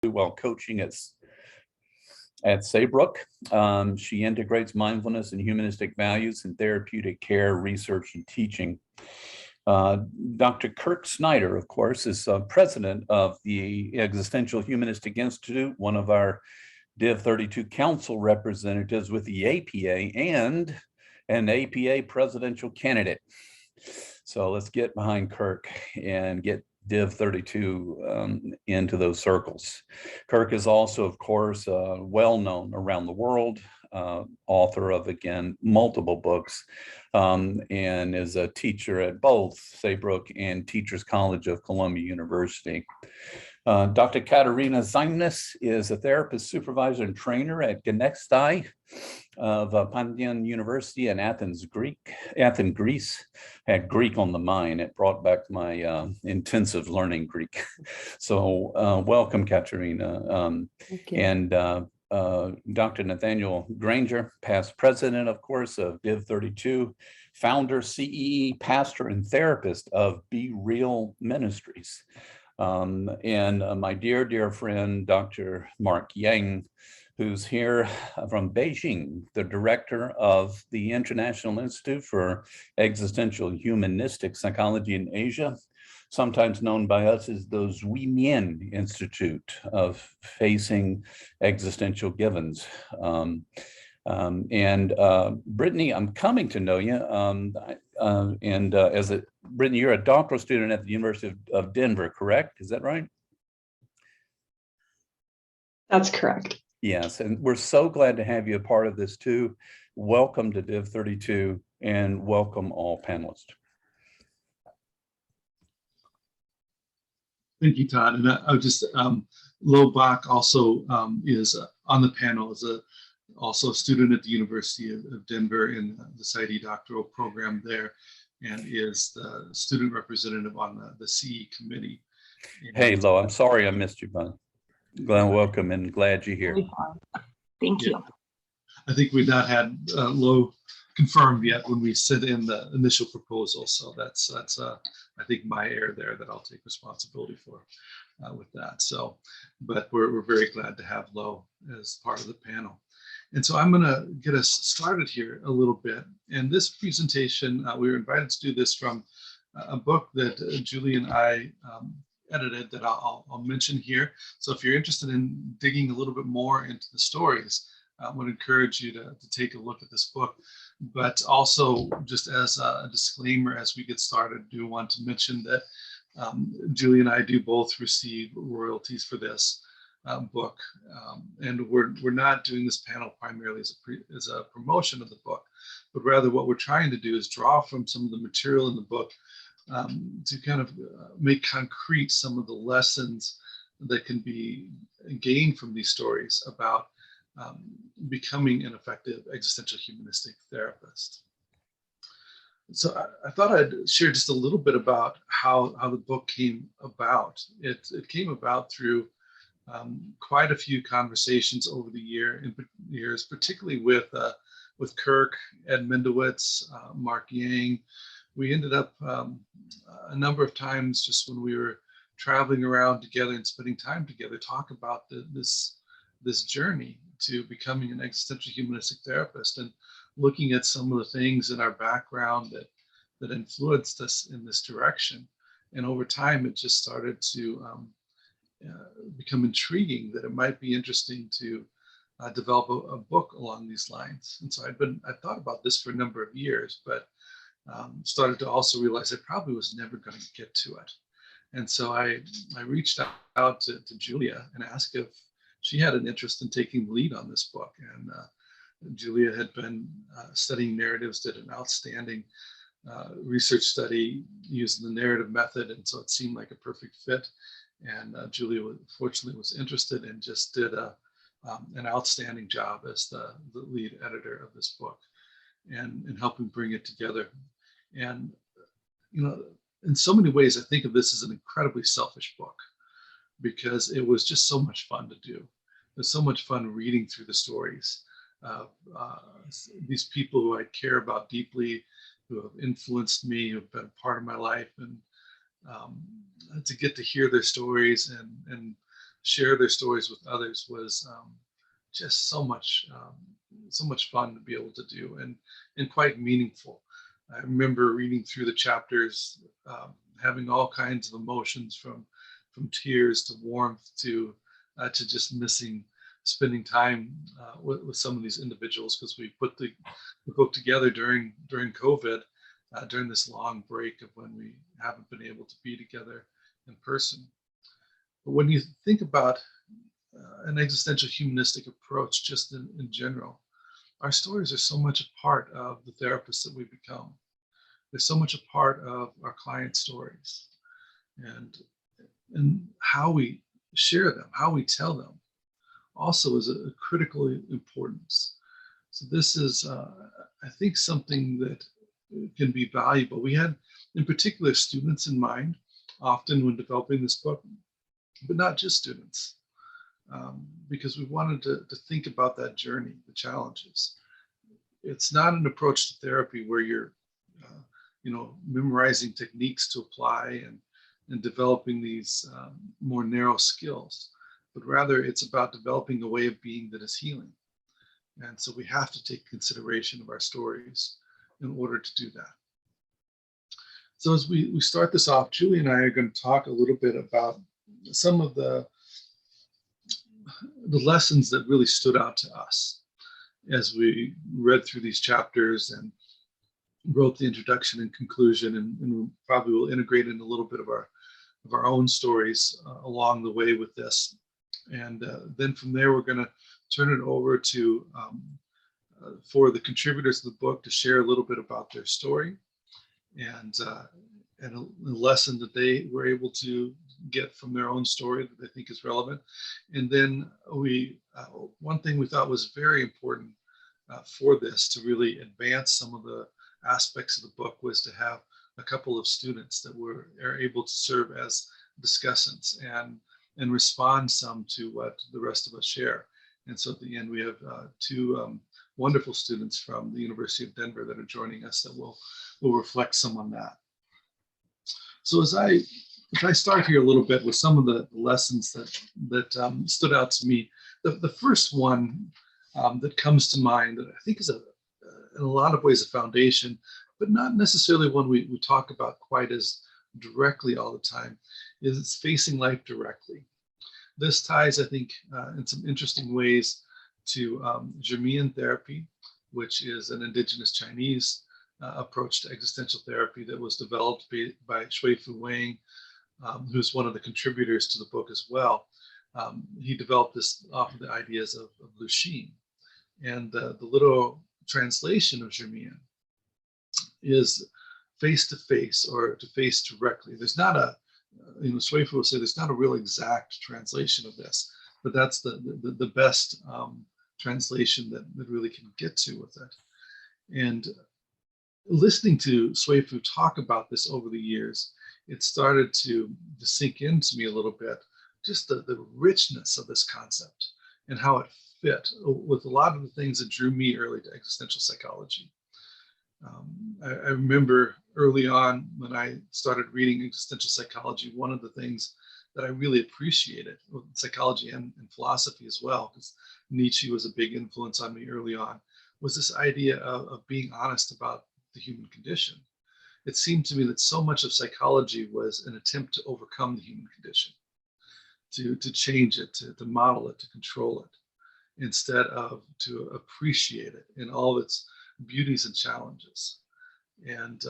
while coaching at Saybrook. She integrates mindfulness and humanistic values in therapeutic care, research, and teaching. Dr. Kirk Schneider, of course, is president of the Existential-Humanistic Institute, one of our Div 32 council representatives with the APA, and an APA presidential candidate. So let's get behind Kirk and get Div 32 into those circles. Kirk is also, of course, well known around the world, author of, again, multiple books, and is a teacher at both Saybrook and Teachers College of Columbia University. Dr. Katerina Zymnis is a therapist, supervisor, and trainer at Genextai of Pantheon University in Athens, Greece. Had Greek on the mind. It brought back my intensive learning Greek. So welcome, Katerina. Thank you. And Dr. Nathaniel Granger, past president, of course, of Div 32, founder, CEE, pastor, and therapist of Be Real Ministries. And my dear friend, Dr. Mark Yang, who's here from Beijing, the director of the International Institute for Existential-Humanistic Psychology in Asia, sometimes known by us as the Zymnis Institute of Facing Existential Givens. Brittany, I'm coming to know you. Brittany, you're a doctoral student at the University of Denver, correct? Is that right? That's correct. Yes, and we're so glad to have you a part of this too. Welcome to Div 32 and welcome all panelists. Thank you, Todd. And I would just, Lo Bach also is on the panel as also a student at the University of Denver in the PsyD doctoral program there, and is the student representative on the CE committee. Hey, Lo, I'm sorry I missed you, bud. Welcome and glad you're here. Thank you. I think we've not had Lo confirmed yet when we sent in the initial proposal. So that's I think my error there that I'll take responsibility for with that. So, but we're very glad to have Lo as part of the panel. And so I'm going to get us started here a little bit. And this presentation, we were invited to do this from a book that Julie and I edited that I'll mention here. So if you're interested in digging a little bit more into the stories, I would encourage you to take a look at this book. But also, just as a disclaimer, as we get started, I do want to mention that Julie and I do both receive royalties for this book, and we're not doing this panel primarily as a promotion of the book, but rather what we're trying to do is draw from some of the material in the book to kind of make concrete some of the lessons that can be gained from these stories about becoming an effective existential humanistic therapist. So I thought I'd share just a little bit about how the book came about. It came about through quite a few conversations over the years, particularly with Kirk, Ed Mendowitz, Mark Yang. We ended up a number of times just when we were traveling around together and spending time together, talk about this journey to becoming an existential humanistic therapist and looking at some of the things in our background that influenced us in this direction. And over time, it just started to become intriguing that it might be interesting to develop a book along these lines. And so I thought about this for a number of years, but started to also realize I probably was never going to get to it. And so I reached out to Julia and asked if she had an interest in taking the lead on this book. And Julia had been studying narratives, did an outstanding research study using the narrative method. And so it seemed like a perfect fit. And Julia, fortunately, was interested and just did an outstanding job as the lead editor of this book and helping bring it together. And, you know, in so many ways, I think of this as an incredibly selfish book because it was just so much fun to do. It was so much fun reading through the stories of these people who I care about deeply, who have influenced me, who have been part of my life, and to get to hear their stories and share their stories with others was just so much fun to be able to do, and quite meaningful. I remember reading through the chapters, having all kinds of emotions from tears to warmth to just missing spending time with some of these individuals, because we put the book together during COVID, during this long break of when we haven't been able to be together in person. But when you think about an existential humanistic approach, just in general, our stories are so much a part of the therapists that we become. They're so much a part of our client stories, and how we share them, how we tell them, also is a critical importance. So this is, I think, something that can be valuable. We had, in particular, students in mind, often when developing this book, but not just students, because we wanted to think about that journey, the challenges. It's not an approach to therapy where you're, memorizing techniques to apply and developing these more narrow skills, but rather it's about developing a way of being that is healing. And so we have to take consideration of our stories in order to do that. So as we start this off, Julie and I are going to talk a little bit about some of the lessons that really stood out to us as we read through these chapters and wrote the introduction and conclusion, and probably will integrate in a little bit of our own stories along the way with this. And then from there, we're going to turn it over to for the contributors of the book to share a little bit about their story and a lesson that they were able to get from their own story that they think is relevant. And then one thing we thought was very important for this to really advance some of the aspects of the book was to have a couple of students that are able to serve as discussants and respond some to what the rest of us share. And so at the end, we have two wonderful students from the University of Denver that are joining us that will reflect some on that. So if I start here a little bit with some of the lessons that stood out to me, the first one that comes to mind that I think is in a lot of ways a foundation, but not necessarily one we talk about quite as directly all the time, is facing life directly. This ties, I think, in some interesting ways to Zymnis therapy, which is an indigenous Chinese approach to existential therapy that was developed by Shui-Fu Wang, who's one of the contributors to the book as well. He developed this off of the ideas of Lu Xun. And the literal translation of Zymnis is face-to-face, or to face directly. There's not Shui-Fu will say there's not a real exact translation of this, but that's the best translation that really can get to with it. And listening to Shui-Fu talk about this over the years, it started to sink into me a little bit, just the richness of this concept and how it fit with a lot of the things that drew me early to existential psychology. I remember early on when I started reading existential psychology, one of the things that I really appreciated, psychology and philosophy as well, because Nietzsche was a big influence on me early on, was this idea of being honest about the human condition. It seemed to me that so much of psychology was an attempt to overcome the human condition, to change it, to model it, to control it, instead of to appreciate it in all of its beauties and challenges. And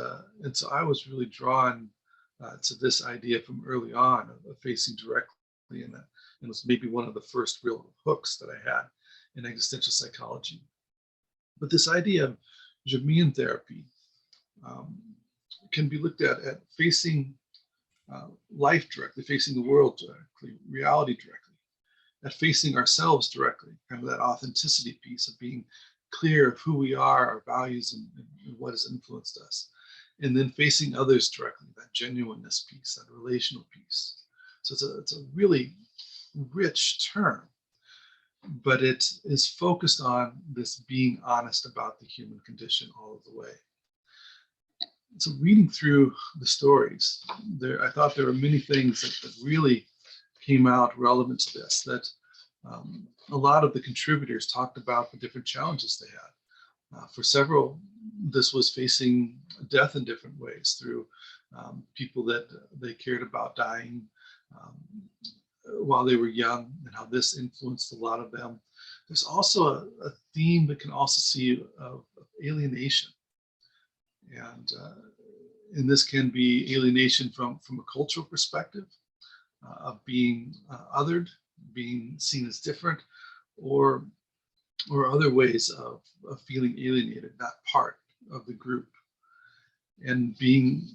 so I was really drawn to this idea from early on of facing directly, and it was maybe one of the first real hooks that I had in existential psychology. But this idea of Zymnis therapy can be looked at facing life directly, facing the world directly, reality directly, at facing ourselves directly, kind of that authenticity piece of being clear of who we are, our values, and what has influenced us. And then facing others directly, that genuineness piece, that relational piece. So it's a really rich term, but it is focused on this being honest about the human condition all of the way. So reading through the stories, I thought there were many things that really came out relevant to this, that a lot of the contributors talked about the different challenges they had. For several, this was facing death in different ways through people that they cared about dying while they were young, and how this influenced a lot of them. There's also a theme that can also see of alienation. And this can be alienation from a cultural perspective, of being othered, being seen as different, or other ways of feeling alienated, not part of the group. And being,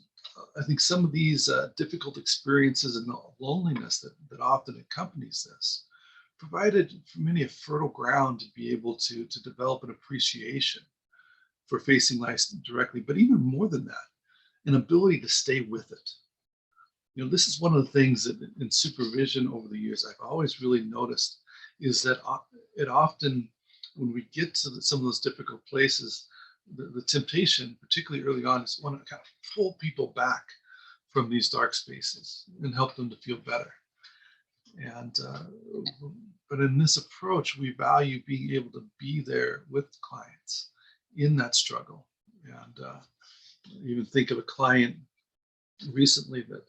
I think some of these difficult experiences and the loneliness that often accompanies this provided for many a fertile ground to be able to develop an appreciation for facing life directly, but even more than that, an ability to stay with it. You know, this is one of the things that in supervision over the years I've always really noticed, is that it often, when we get to some of those difficult places, the temptation, particularly early on, is want to kind of pull people back from these dark spaces and help them to feel better. And but in this approach, we value being able to be there with clients in that struggle. And even think of a client recently that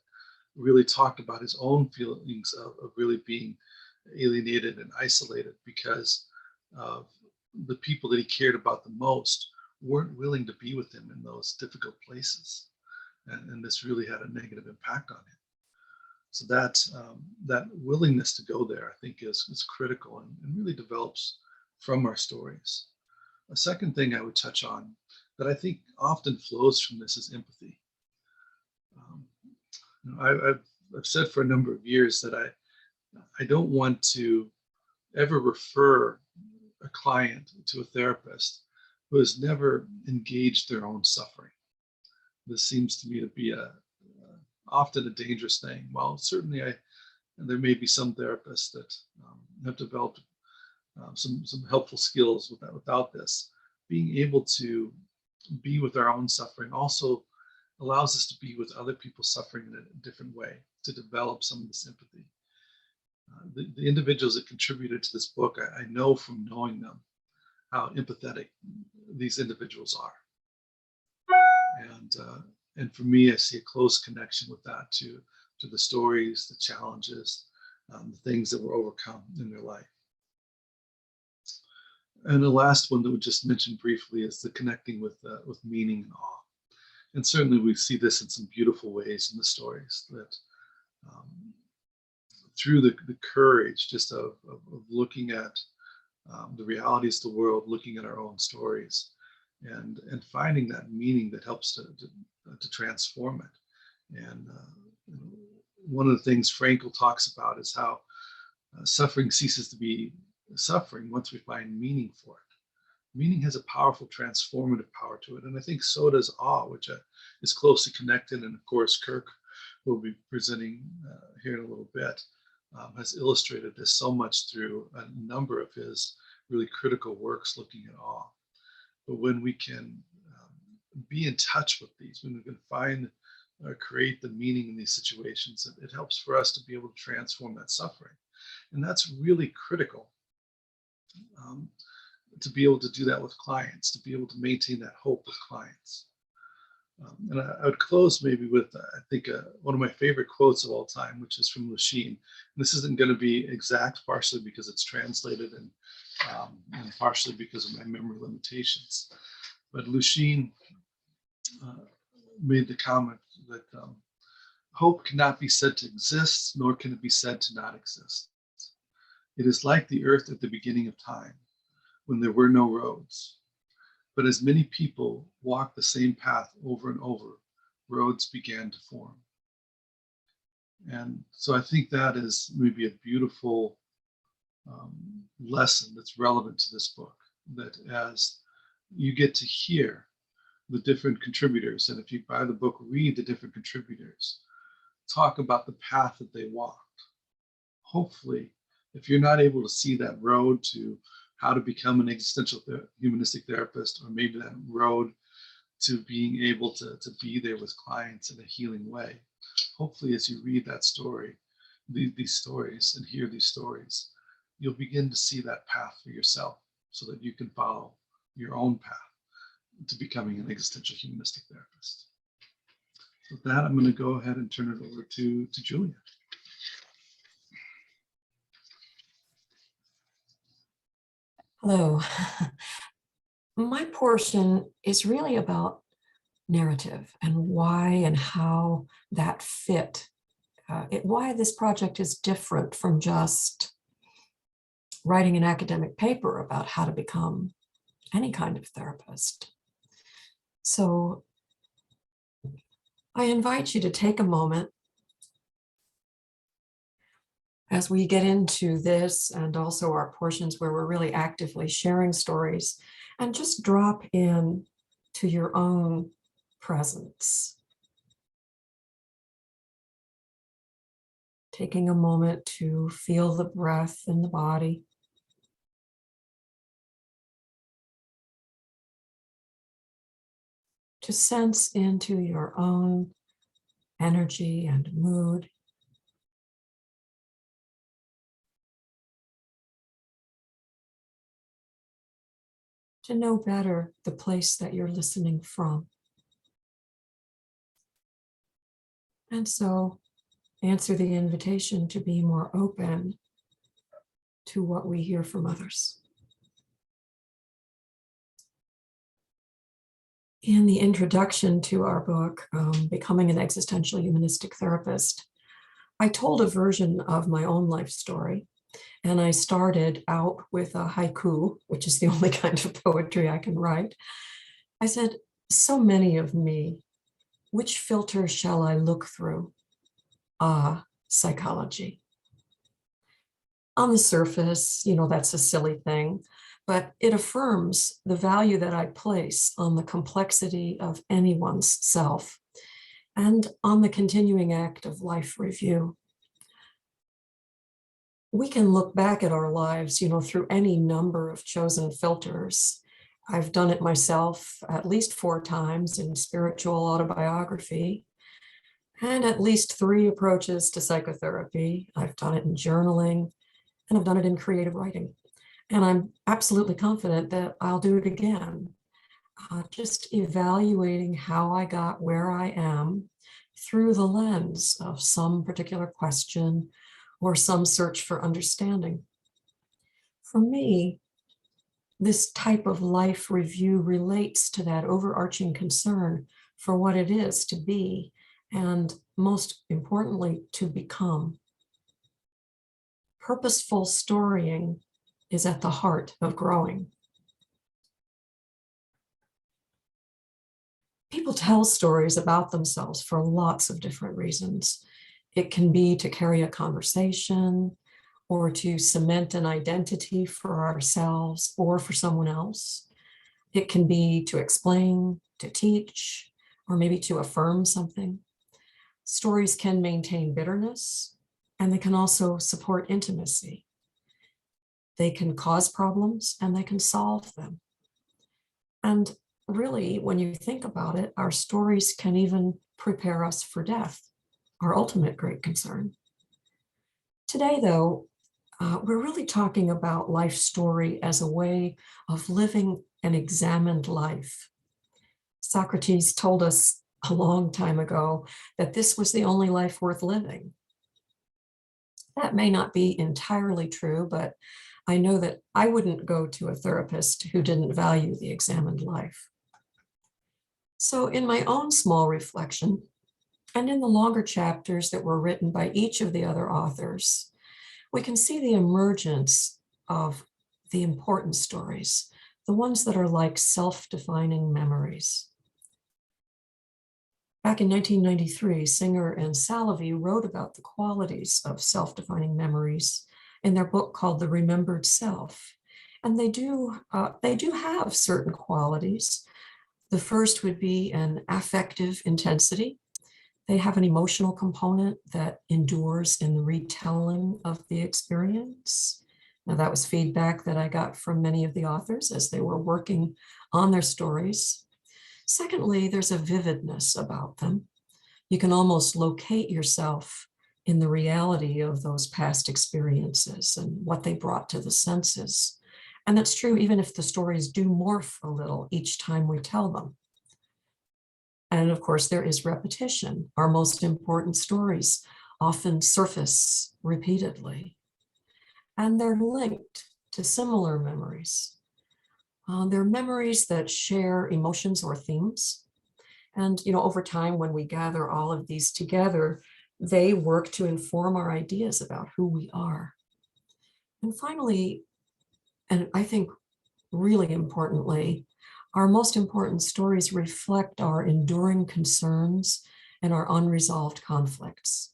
really talked about his own feelings of really being alienated and isolated because of the people that he cared about the most weren't willing to be with him in those difficult places. And this really had a negative impact on him. So that willingness to go there, I think, is critical and really develops from our stories. A second thing I would touch on that I think often flows from this is empathy. I've said for a number of years that I don't want to ever refer a client to a therapist who has never engaged their own suffering. This seems to me to be often a dangerous thing. While certainly there may be some therapists that have developed some helpful skills without this, being able to be with our own suffering also allows us to be with other people's suffering in a different way, to develop some of this empathy. The individuals that contributed to this book, I know from knowing them how empathetic these individuals are. And for me, I see a close connection with that to the stories, the challenges, the things that were overcome in their life. And the last one that we just mentioned briefly is the connecting with meaning and awe. And certainly we see this in some beautiful ways in the stories, that through the courage just of looking at the realities of the world, looking at our own stories, and finding that meaning that helps to transform it. And one of the things Frankl talks about is how suffering ceases to be suffering once we find meaning for it. Meaning has a powerful transformative power to it. And I think so does awe, which is closely connected. And of course, Kirk, who will be presenting here in a little bit, has illustrated this so much through a number of his really critical works looking at awe. But when we can be in touch with these, when we can find or create the meaning in these situations, it helps for us to be able to transform that suffering. And that's really critical. To be able to do that with clients, to be able to maintain that hope with clients. And I would close maybe with, I think, one of my favorite quotes of all time, which is from Lusheen. This isn't going to be exact, partially because it's translated and partially because of my memory limitations. But Lusheen made the comment that hope cannot be said to exist, nor can it be said to not exist. It is like the earth at the beginning of time, when there were no roads. But as many people walked the same path over and over, roads began to form. And so I think that is maybe a beautiful lesson that's relevant to this book, that as you get to hear the different contributors, and if you buy the book, read the different contributors, talk about the path that they walked. Hopefully, if you're not able to see that road to how to become an existential humanistic therapist, or maybe that road to being able to be there with clients in a healing way, hopefully as you read that story, these stories and hear these stories, you'll begin to see that path for yourself so that you can follow your own path to becoming an existential humanistic therapist. So with that, I'm going to go ahead and turn it over to Julia. Hello. My portion is really about narrative and why and how that fit. Why this project is different from just writing an academic paper about how to become any kind of therapist. So I invite you to take a moment as we get into this and also our portions where we're really actively sharing stories, and just drop in to your own presence. Taking a moment to feel the breath in the body. To sense into your own energy and mood. To know better the place that you're listening from. And so answer the invitation to be more open to what we hear from others. In the introduction to our book, Becoming an Existential Humanistic Therapist, I told a version of my own life story. And I started out with a haiku, which is the only kind of poetry I can write. I said, so many of me, which filter shall I look through? Ah, psychology. On the surface, that's a silly thing, but it affirms the value that I place on the complexity of anyone's self and on the continuing act of life review. We can look back at our lives, through any number of chosen filters. I've done it myself at least 4 times in spiritual autobiography, and at least 3 approaches to psychotherapy. I've done it in journaling, and I've done it in creative writing. And I'm absolutely confident that I'll do it again. Just evaluating how I got where I am through the lens of some particular question or some search for understanding. For me, this type of life review relates to that overarching concern for what it is to be, and most importantly, to become. Purposeful storying is at the heart of growing. People tell stories about themselves for lots of different reasons. It can be to carry a conversation, or to cement an identity for ourselves or for someone else. It can be to explain, to teach, or maybe to affirm something. Stories can maintain bitterness, and they can also support intimacy. They can cause problems, and they can solve them. And really, when you think about it, our stories can even prepare us for death, our ultimate great concern. Today, though, we're really talking about life story as a way of living an examined life. Socrates told us a long time ago that this was the only life worth living. That may not be entirely true, but I know that I wouldn't go to a therapist who didn't value the examined life. So in my own small reflection, and in the longer chapters that were written by each of the other authors, we can see the emergence of the important stories, the ones that are like self-defining memories. Back in 1993, Singer and Salovey wrote about the qualities of self-defining memories in their book called The Remembered Self. And they do have certain qualities. The first would be an affective intensity. They have an emotional component that endures in the retelling of the experience. Now, that was feedback that I got from many of the authors as they were working on their stories. Secondly, there's a vividness about them. You can almost locate yourself in the reality of those past experiences and what they brought to the senses. And that's true even if the stories do morph a little each time we tell them. And of course, there is repetition. Our most important stories often surface repeatedly, and they're linked to similar memories. They're memories that share emotions or themes. And, over time, when we gather all of these together, they work to inform our ideas about who we are. And finally, and I think really importantly, our most important stories reflect our enduring concerns and our unresolved conflicts.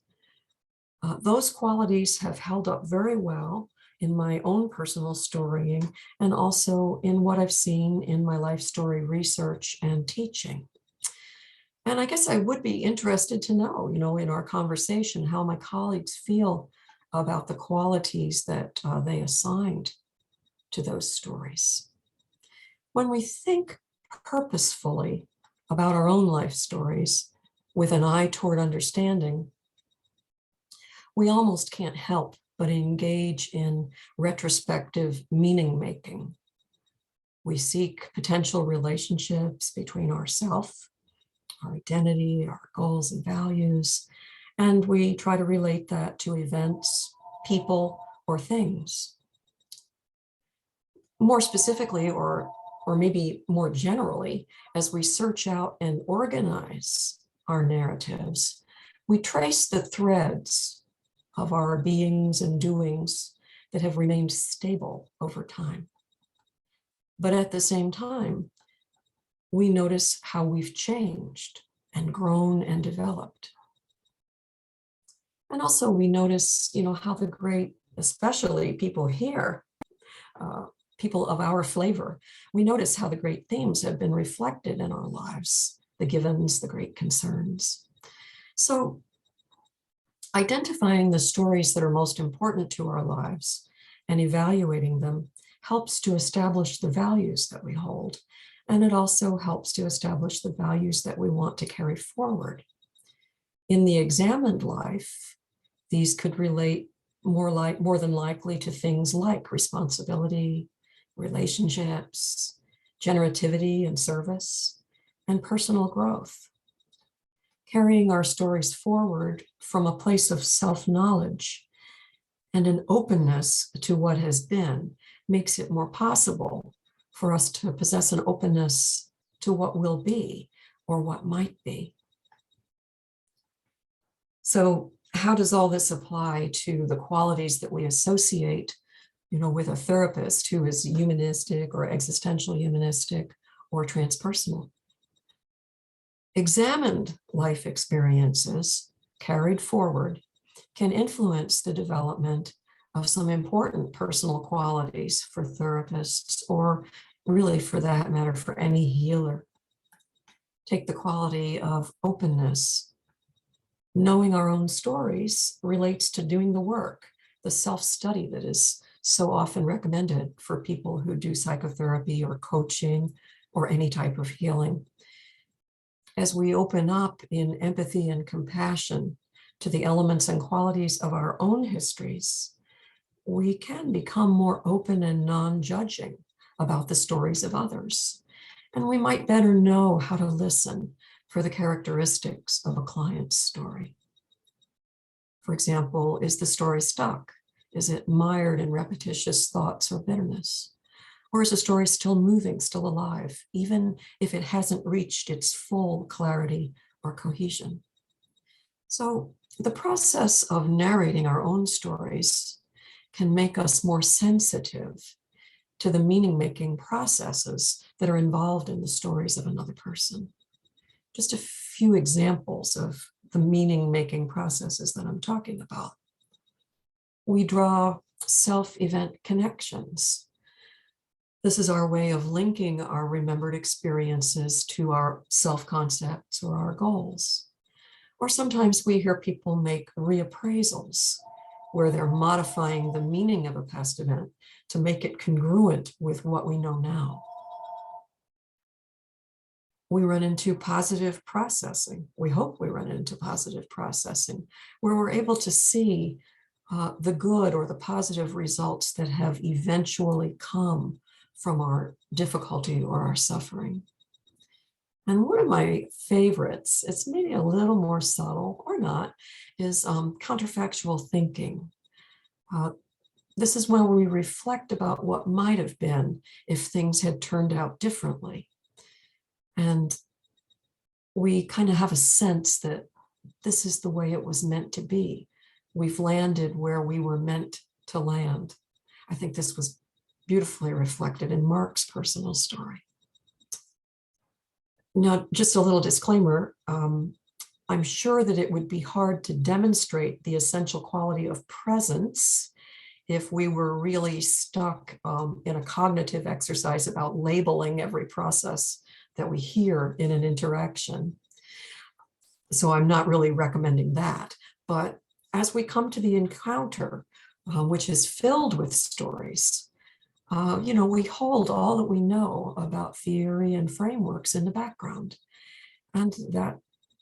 Those qualities have held up very well in my own personal storying and also in what I've seen in my life story research and teaching. And I guess I would be interested to know, in our conversation, how my colleagues feel about the qualities that they assigned to those stories. When we think purposefully about our own life stories with an eye toward understanding, we almost can't help but engage in retrospective meaning making. We seek potential relationships between ourself, our identity, our goals and values, and we try to relate that to events, people, or things. More specifically, or maybe more generally, as we search out and organize our narratives, we trace the threads of our beings and doings that have remained stable over time. But at the same time, we notice how we've changed and grown and developed. And also we notice, how the great, especially people here, people of our flavor, we notice how the great themes have been reflected in our lives, the givens, the great concerns. So identifying the stories that are most important to our lives and evaluating them helps to establish the values that we hold. And it also helps to establish the values that we want to carry forward. In the examined life, these could relate more than likely to things like responsibility, relationships, generativity and service, and personal growth. Carrying our stories forward from a place of self-knowledge and an openness to what has been makes it more possible for us to possess an openness to what will be or what might be. So how does all this apply to the qualities that we associate, with a therapist who is humanistic or existential humanistic or transpersonal? Examined life experiences carried forward can influence the development of some important personal qualities for therapists, or really for that matter, for any healer. Take the quality of openness. Knowing our own stories relates to doing the work, the self-study that is so often recommended for people who do psychotherapy or coaching or any type of healing. As we open up in empathy and compassion to the elements and qualities of our own histories, we can become more open and non-judging about the stories of others. And we might better know how to listen for the characteristics of a client's story. For example, is the story stuck? Is it mired in repetitious thoughts or bitterness? Or is the story still moving, still alive, even if it hasn't reached its full clarity or cohesion? So the process of narrating our own stories can make us more sensitive to the meaning-making processes that are involved in the stories of another person. Just a few examples of the meaning-making processes that I'm talking about. We draw self-event connections. This is our way of linking our remembered experiences to our self-concepts or our goals. Or sometimes we hear people make reappraisals, where they're modifying the meaning of a past event to make it congruent with what we know now. we run into positive processing. We hope we run into positive processing, where we're able to see the good or the positive results that have eventually come from our difficulty or our suffering. And one of my favorites, it's maybe a little more subtle or not, is counterfactual thinking. This is when we reflect about what might have been if things had turned out differently. And we kind of have a sense that this is the way it was meant to be. We've landed where we were meant to land. I think this was beautifully reflected in Mark's personal story. Now, just a little disclaimer, I'm sure that it would be hard to demonstrate the essential quality of presence if we were really stuck in a cognitive exercise about labeling every process that we hear in an interaction. So I'm not really recommending that. But as we come to the encounter, which is filled with stories, we hold all that we know about theory and frameworks in the background. And that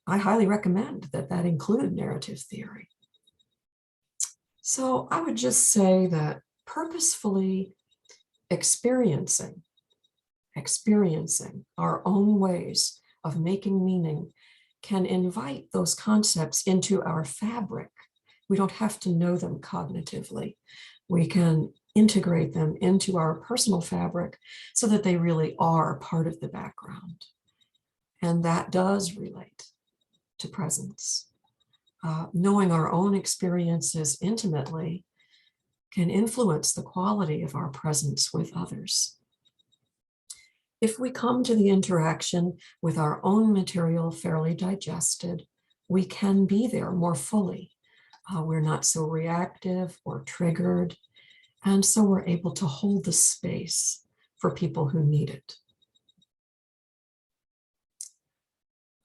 I highly recommend that include narrative theory. So I would just say that purposefully experiencing our own ways of making meaning can invite those concepts into our fabric. We don't have to know them cognitively. We can integrate them into our personal fabric so that they really are part of the background. And that does relate to presence. Knowing our own experiences intimately can influence the quality of our presence with others. If we come to the interaction with our own material fairly digested, we can be there more fully. We're not so reactive or triggered, and so we're able to hold the space for people who need it.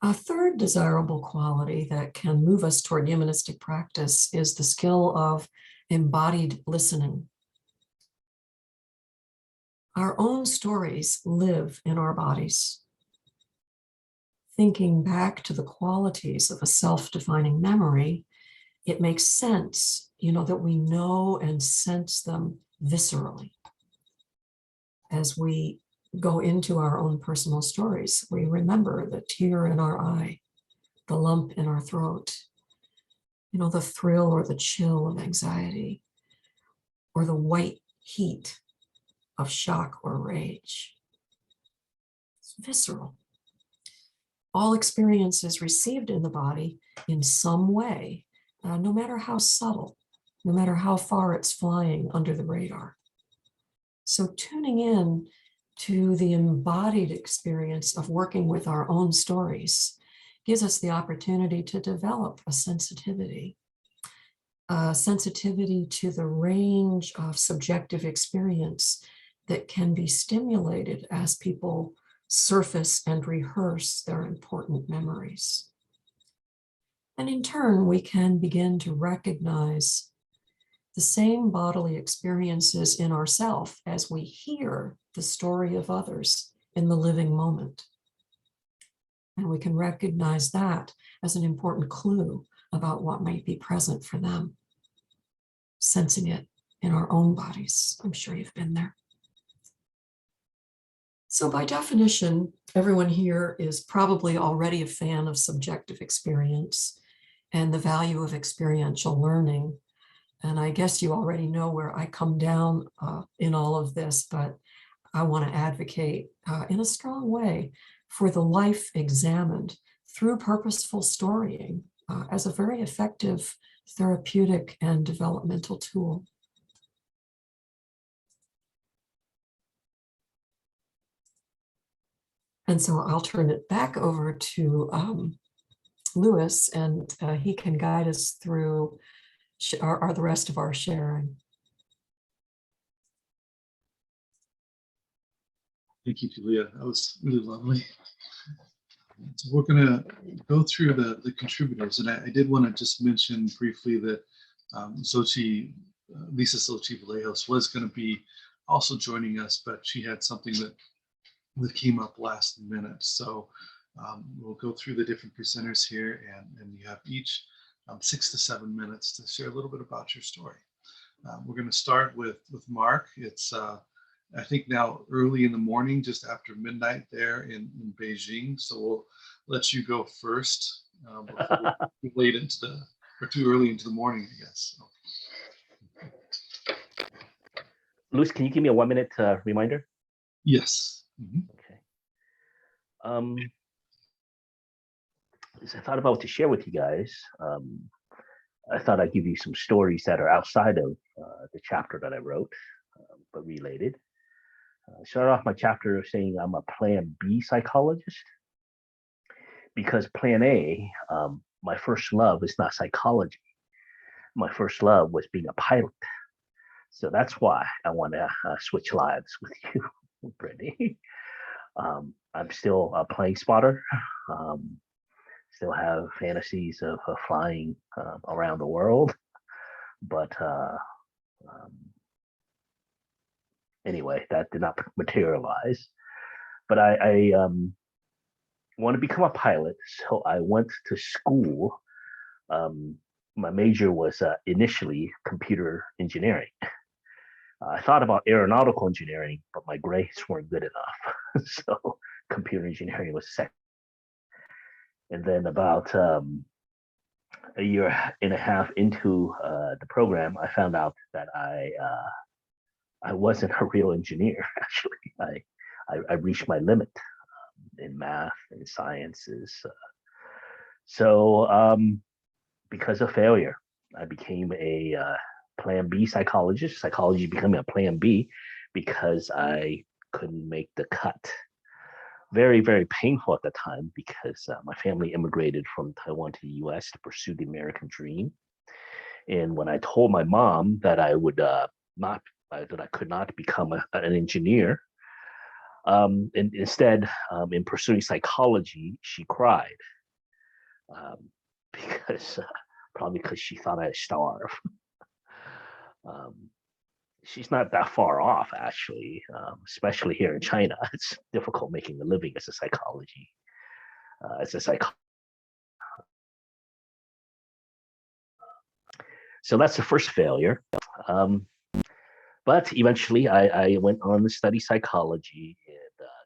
A third desirable quality that can move us toward humanistic practice is the skill of embodied listening. Our own stories live in our bodies. Thinking back to the qualities of a self-defining memory, it makes sense, that we know and sense them viscerally. As we go into our own personal stories, we remember the tear in our eye, the lump in our throat, the thrill or the chill of anxiety, or the white heat of shock or rage. It's visceral. All experiences received in the body in some way, no matter how subtle, no matter how far it's flying under the radar. So tuning in to the embodied experience of working with our own stories gives us the opportunity to develop a sensitivity to the range of subjective experience that can be stimulated as people surface and rehearse their important memories. And in turn, we can begin to recognize the same bodily experiences in ourselves as we hear the story of others in the living moment. And we can recognize that as an important clue about what might be present for them, sensing it in our own bodies. I'm sure you've been there. So by definition, everyone here is probably already a fan of subjective experience and the value of experiential learning. And I guess you already know where I come down in all of this, but I want to advocate in a strong way for the life examined through purposeful storying as a very effective therapeutic and developmental tool. And so I'll turn it back over to Louis, and he can guide us through the rest of our sharing. Thank you, Julia. That was really lovely. So we're going to go through the contributors, and I did want to just mention briefly that Lisa Xochitl Vallejos was going to be also joining us, but she had something that that came up last minute. So we'll go through the different presenters here, and you have each 6 to 7 minutes to share a little bit about your story. We're going to start with Mark. It's I think now early in the morning, just after midnight there in Beijing. So we'll let you go first before we're late into the, or too early into the morning, I guess. So. Luis, can you give me a 1 minute reminder? Yes. Mm-hmm. Okay. As I thought about what to share with you guys, I thought I'd give you some stories that are outside of the chapter that I wrote, but related. Start off my chapter saying I'm a Plan B psychologist, because Plan A, my first love is not psychology. My first love was being a pilot. So that's why I want to switch lives with you, Brittany. I'm still a plane spotter. Still have fantasies of flying around the world. But anyway, that did not materialize. But I want to become a pilot. So I went to school. My major was initially computer engineering. I thought about aeronautical engineering, but my grades weren't good enough. So computer engineering was second. And then about a year and a half into the program, I found out that I wasn't a real engineer. Actually, I reached my limit in math and sciences. So because of failure, I became a Plan B psychologist. Psychology becoming a Plan B because I couldn't make the cut. Very, very painful at the time, because my family immigrated from Taiwan to the US to pursue the American dream. And when I told my mom that I would that I could not become an engineer, and instead, in pursuing psychology, she cried, because probably because she thought I'd starve. She's not that far off, actually, especially here in China. It's difficult making a living as a psychology, So that's the first failure. But eventually I went on to study psychology and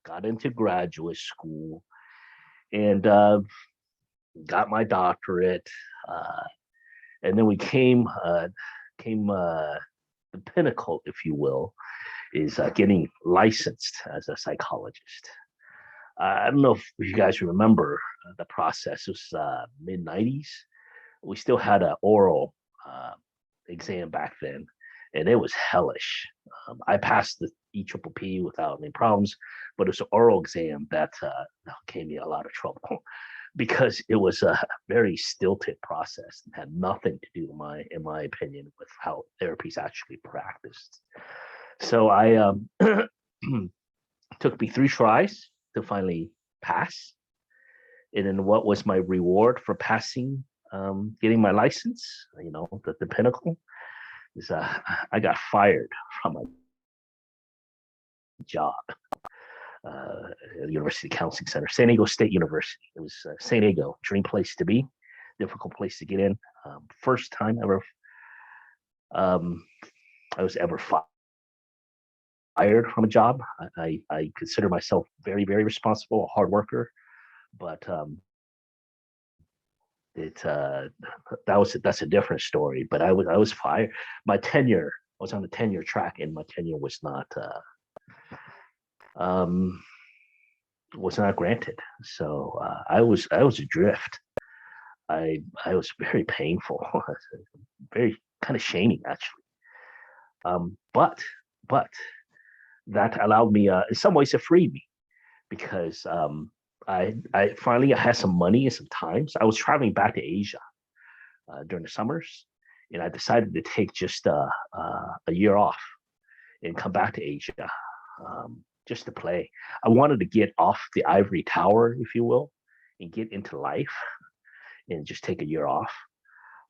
got into graduate school and got my doctorate. And then we came the pinnacle, if you will, is getting licensed as a psychologist. I don't know if you guys remember the process. It was mid-90s. We still had an oral exam back then, and it was hellish. I passed the EPPP without any problems, but it was an oral exam that gave me a lot of trouble because it was a very stilted process and had nothing to do, in my opinion, with how therapy is actually practiced. So I took me 3 tries to finally pass. And then what was my reward for passing, getting my license? You know, the pinnacle is I got fired from my job. University Counseling Center, San Diego State University. It was San Diego, dream place to be, difficult place to get in. First time ever I was ever fired from a job. I consider myself very, very responsible, a hard worker, but that's a different story. But I was fired. My tenure, I was on the tenure track, and my tenure was not granted. So I was adrift. I was very painful, very kind of shaming, actually. But that allowed me, in some ways, it freed me, because I finally had some money and some time. So I was traveling back to Asia during the summers, and I decided to take just a year off and come back to Asia just to play. I wanted to get off the ivory tower, if you will, and get into life and just take a year off.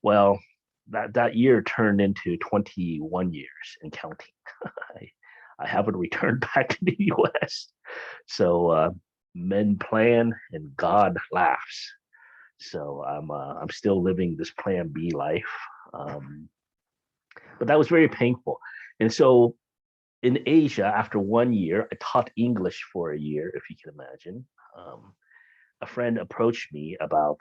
Well, that year turned into 21 years and counting. I haven't returned back to the US. So men plan and God laughs. So I'm still living this plan B life. But that was very painful. And so in Asia, after 1 year, I taught English for a year, if you can imagine. A friend approached me about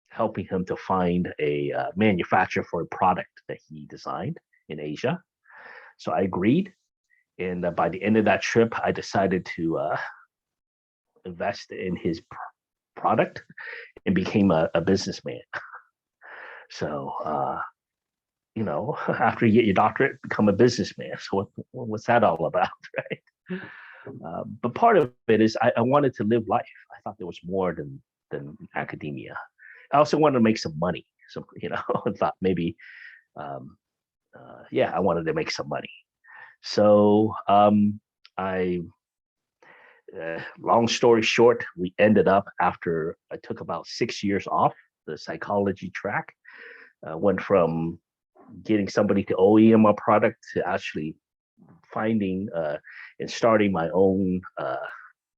helping him to find a manufacturer for a product that he designed in Asia. So I agreed. And by the end of that trip, I decided to invest in his product and became a businessman. So, after you get your doctorate, become a businessman. So what's that all about, right? But part of it is I wanted to live life. I thought there was more than academia. I also wanted to make some money. So, I thought maybe, I wanted to make some money. So long story short, we ended up, after I took about 6 years off the psychology track, went from getting somebody to OEM a product to actually finding and starting my own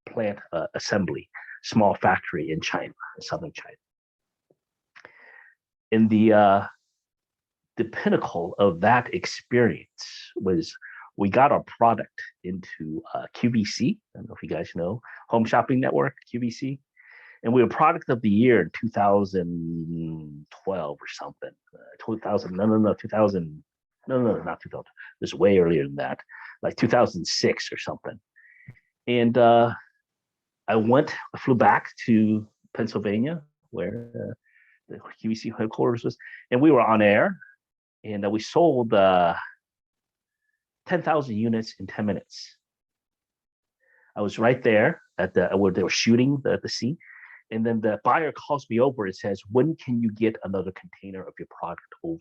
plant assembly, small factory in China, southern China. And the pinnacle of that experience was we got our product into QVC. I don't know if you guys know, Home Shopping Network, QVC. And we were product of the year in 2012 or something. 2000, not 2000. This is way earlier than that, like 2006 or something. And I flew back to Pennsylvania, where the QVC headquarters was, and we were on air, and we sold 10,000 units in 10 minutes. I was right there at where they were shooting the scene. And then the buyer calls me over and says, when can you get another container of your product over?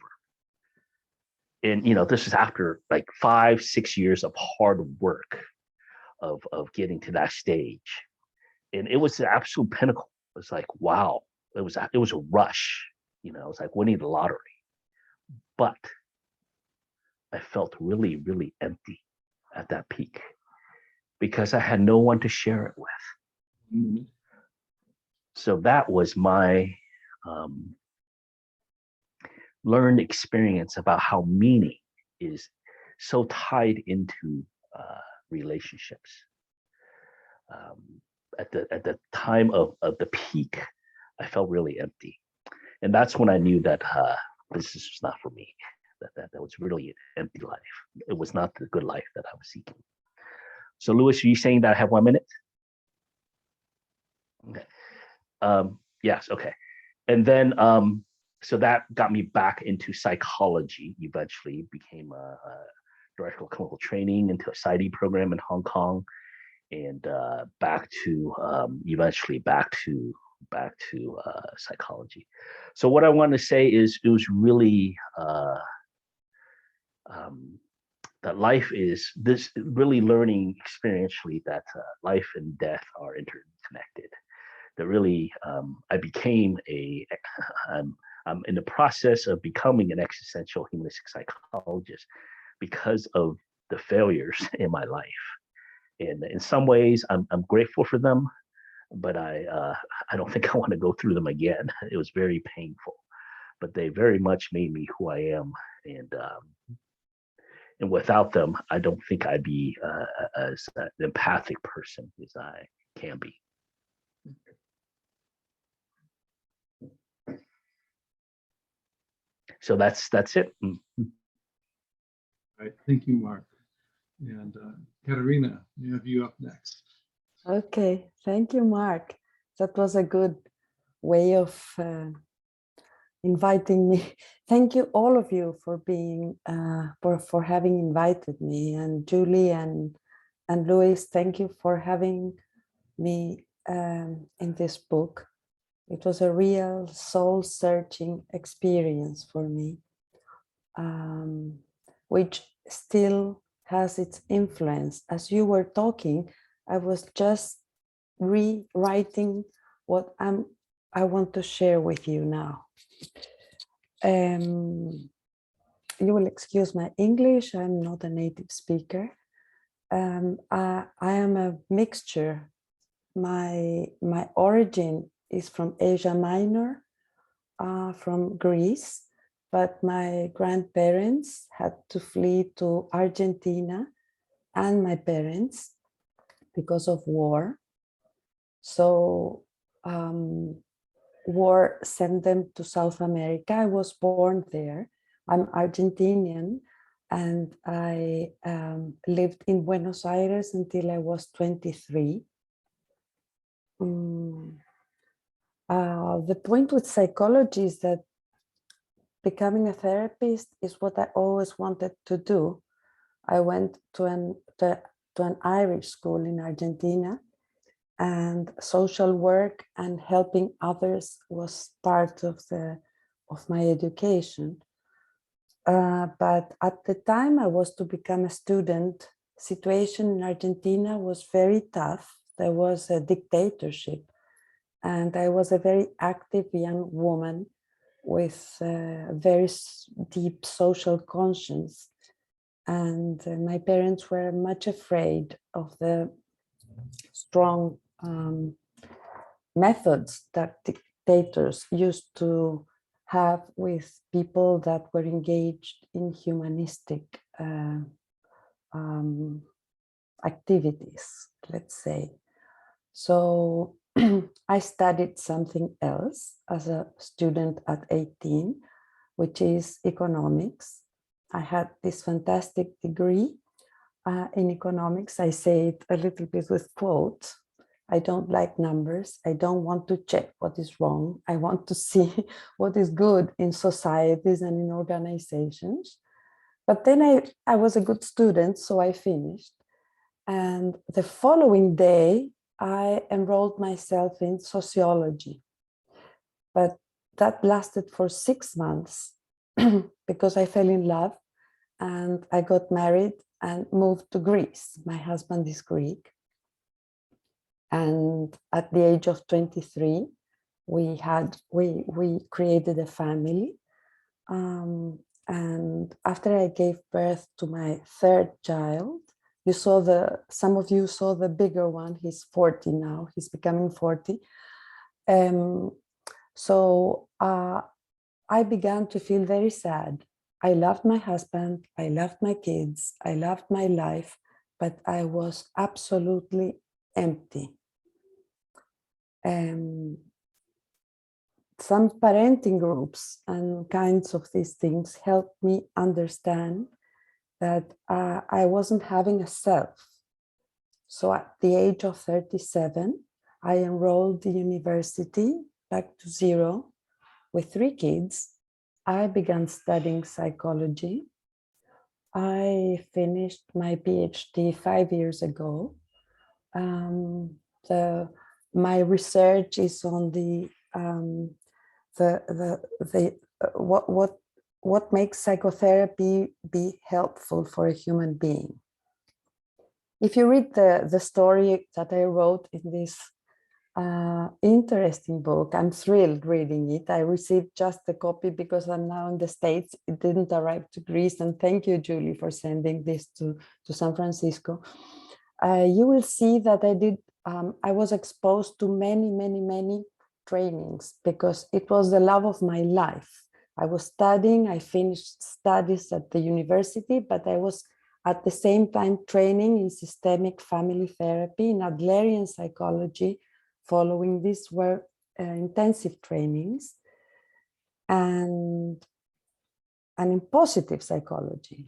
And, this is after like 5-6 years of hard work of getting to that stage. And it was the absolute pinnacle. It was like, wow, it was a rush. It was like winning the lottery. But I felt really, really empty at that peak because I had no one to share it with. Mm-hmm. So that was my learned experience about how meaning is so tied into relationships. At the time of the peak, I felt really empty. And that's when I knew that this was not for me. That was really an empty life. It was not the good life that I was seeking. So Louis, are you saying that I have 1 minute? Okay. Yes, okay. And then, so that got me back into psychology, eventually became a director of clinical training into a PsyD program in Hong Kong, and eventually back to psychology. So what I want to say is it was really, that life is this really learning experientially that life and death are interconnected. That really, I'm in the process of becoming an existential humanistic psychologist because of the failures in my life. And in some ways, I'm grateful for them, but I don't think I want to go through them again. It was very painful, but they very much made me who I am. And without them, I don't think I'd be as an empathic person as I can be. So that's it. All right, thank you, Mark. And Katerina, we have you up next. Okay, thank you, Mark. That was a good way of inviting me. Thank you, all of you, for being for having invited me, and Julie and Louis. Thank you for having me in this book. It was a real soul-searching experience for me, which still has its influence. As you were talking, I was just rewriting what I want to share with you now. You will excuse my English. I'm not a native speaker, I am a mixture. My origin is from Asia Minor, from Greece, but my grandparents had to flee to Argentina and my parents because of war. So war sent them to South America. I was born there. I'm Argentinian, and I lived in Buenos Aires until I was 23. The point with psychology is that becoming a therapist is what I always wanted to do. I went to an Irish school in Argentina, and social work and helping others was part of my education. But at the time I was to become a student, situation in Argentina was very tough. There was a dictatorship, and I was a very active young woman with very deep social conscience. And my parents were much afraid of the strong methods that dictators used to have with people that were engaged in humanistic activities, let's say. So I studied something else as a student at 18, which is economics. I had this fantastic degree in economics. I say it a little bit with quotes. I don't like numbers. I don't want to check what is wrong. I want to see what is good in societies and in organizations. But then I was a good student, so I finished. And the following day, I enrolled myself in sociology. But that lasted for 6 months because I fell in love and I got married and moved to Greece. My husband is Greek. And at the age of 23, we created a family. And after I gave birth to my third child, some of you saw the bigger one. He's 40 now. He's becoming 40. So I began to feel very sad. I loved my husband. I loved my kids. I loved my life, but I was absolutely empty. Some parenting groups and kinds of these things helped me understand that I wasn't having a self. So at the age of 37, I enrolled in university, back to zero, with 3 kids. I began studying psychology. I finished my PhD 5 years ago. My research is on what makes psychotherapy be helpful for a human being. If you read the story that I wrote in this interesting book, I'm thrilled reading it. I received just a copy because I'm now in the States. It didn't arrive to Greece, and thank you, Julie, for sending this to San Francisco. You will see that I was exposed to many trainings because it was the love of my life. I was studying, I finished studies at the university, but I was at the same time training in systemic family therapy, in Adlerian psychology, following these were intensive trainings, and in positive psychology.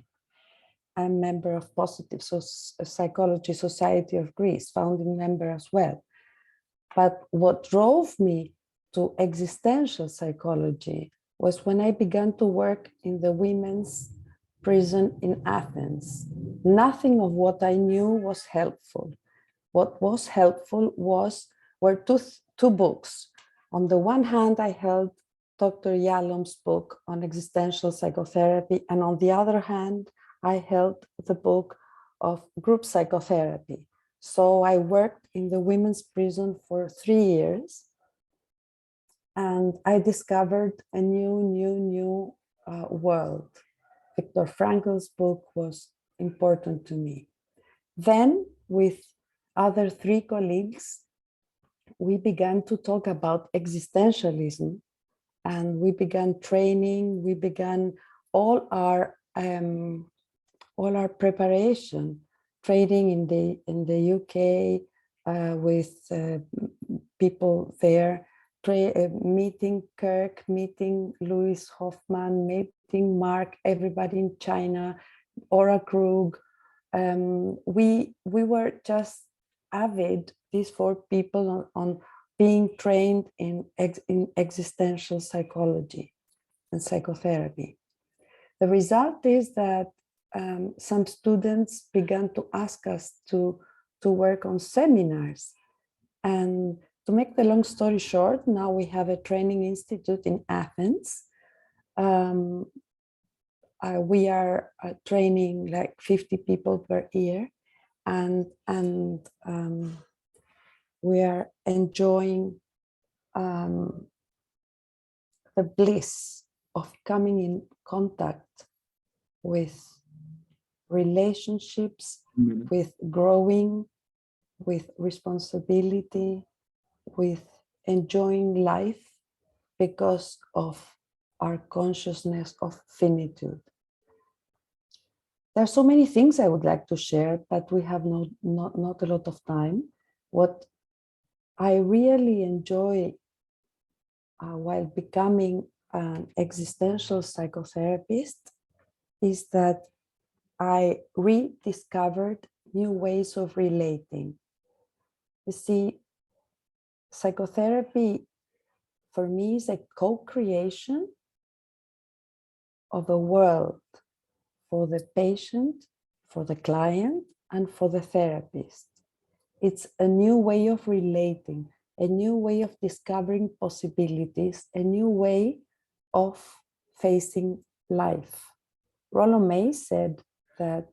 I'm a member of Positive Psychology Society of Greece, founding member as well. But what drove me to existential psychology was when I began to work in the women's prison in Athens. Nothing of what I knew was helpful. What was helpful were two books. On the one hand, I held Dr. Yalom's book on existential psychotherapy, and on the other hand, I held the book of group psychotherapy. So I worked in the women's prison for 3 years, and I discovered a new world. Viktor Frankl's book was important to me. Then with other 3 colleagues, we began to talk about existentialism, and we began training. We began all our preparation, training in the UK with people there, meeting Kirk, meeting Louis Hoffman, meeting Mark, everybody in China, Ora Krug. We were just avid, these 4 people, on being trained in existential psychology and psychotherapy. The result is that some students began to ask us to work on seminars. And to make the long story short, now we have a training institute in Athens. We are training like 50 people per year, and we are enjoying the bliss of coming in contact with relationships, with growing, with responsibility, with enjoying life because of our consciousness of finitude. There are so many things I would like to share, but we have not a lot of time. What I really enjoy while becoming an existential psychotherapist is that I rediscovered new ways of relating. You see, psychotherapy for me is a co-creation of a world for the patient, for the client, and for the therapist. It's a new way of relating, a new way of discovering possibilities, a new way of facing life. Rollo May said that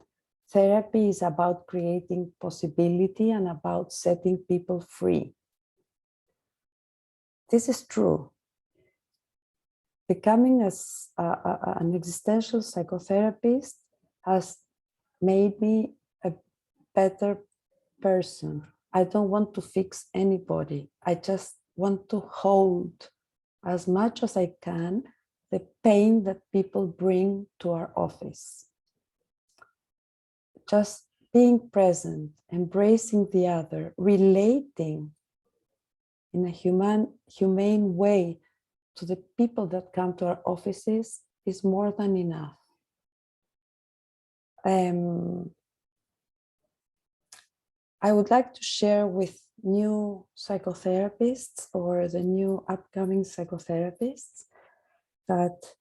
therapy is about creating possibility and about setting people free. This is true. Becoming an existential psychotherapist has made me a better person. I don't want to fix anybody. I just want to hold as much as I can the pain that people bring to our office. Just being present, embracing the other, relating in a humane way to the people that come to our offices is more than enough. I would like to share with new psychotherapists or the new upcoming psychotherapists that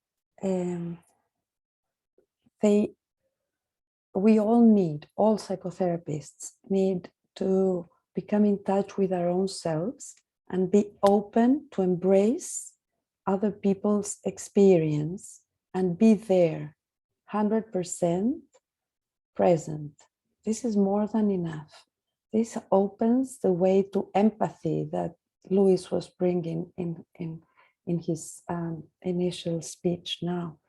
all psychotherapists need to become in touch with our own selves and be open to embrace other people's experience and be there 100% present. This is more than enough. This opens the way to empathy that Louis was bringing in his initial speech now.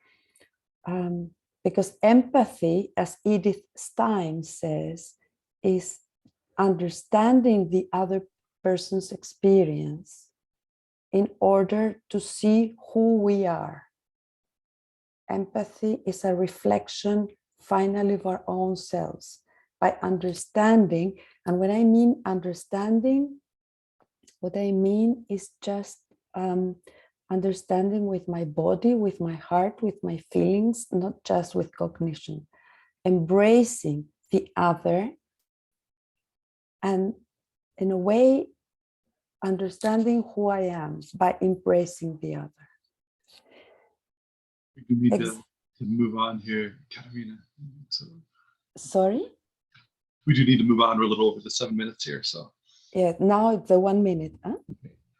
Because empathy, as Edith Stein says, is understanding the other person's experience in order to see who we are. Empathy is a reflection, finally, of our own selves. By understanding, and when I mean understanding, what I mean is just understanding with my body, with my heart, with my feelings, not just with cognition. Embracing the other, and in a way, understanding who I am by embracing the other. We need to move on here, Katerina. So, sorry? we do need to move on. We're a little over the 7 minutes here, so. Yeah, now it's the 1 minute, huh?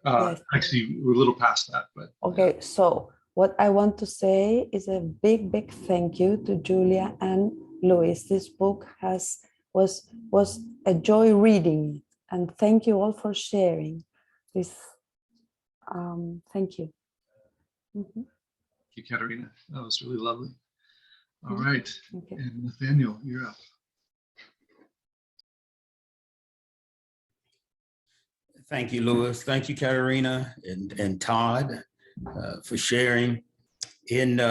Yes. Actually, we're a little past that, but. Okay, yeah. So what I want to say is a big, big thank you to Julia and Louis. This book was a joy reading it, and thank you all for sharing this. Thank you. Mm-hmm. Thank you, Katerina. That was really lovely. All right, and Nathaniel, you're up. Thank you, Louis. Thank you, Katerina and Todd for sharing. In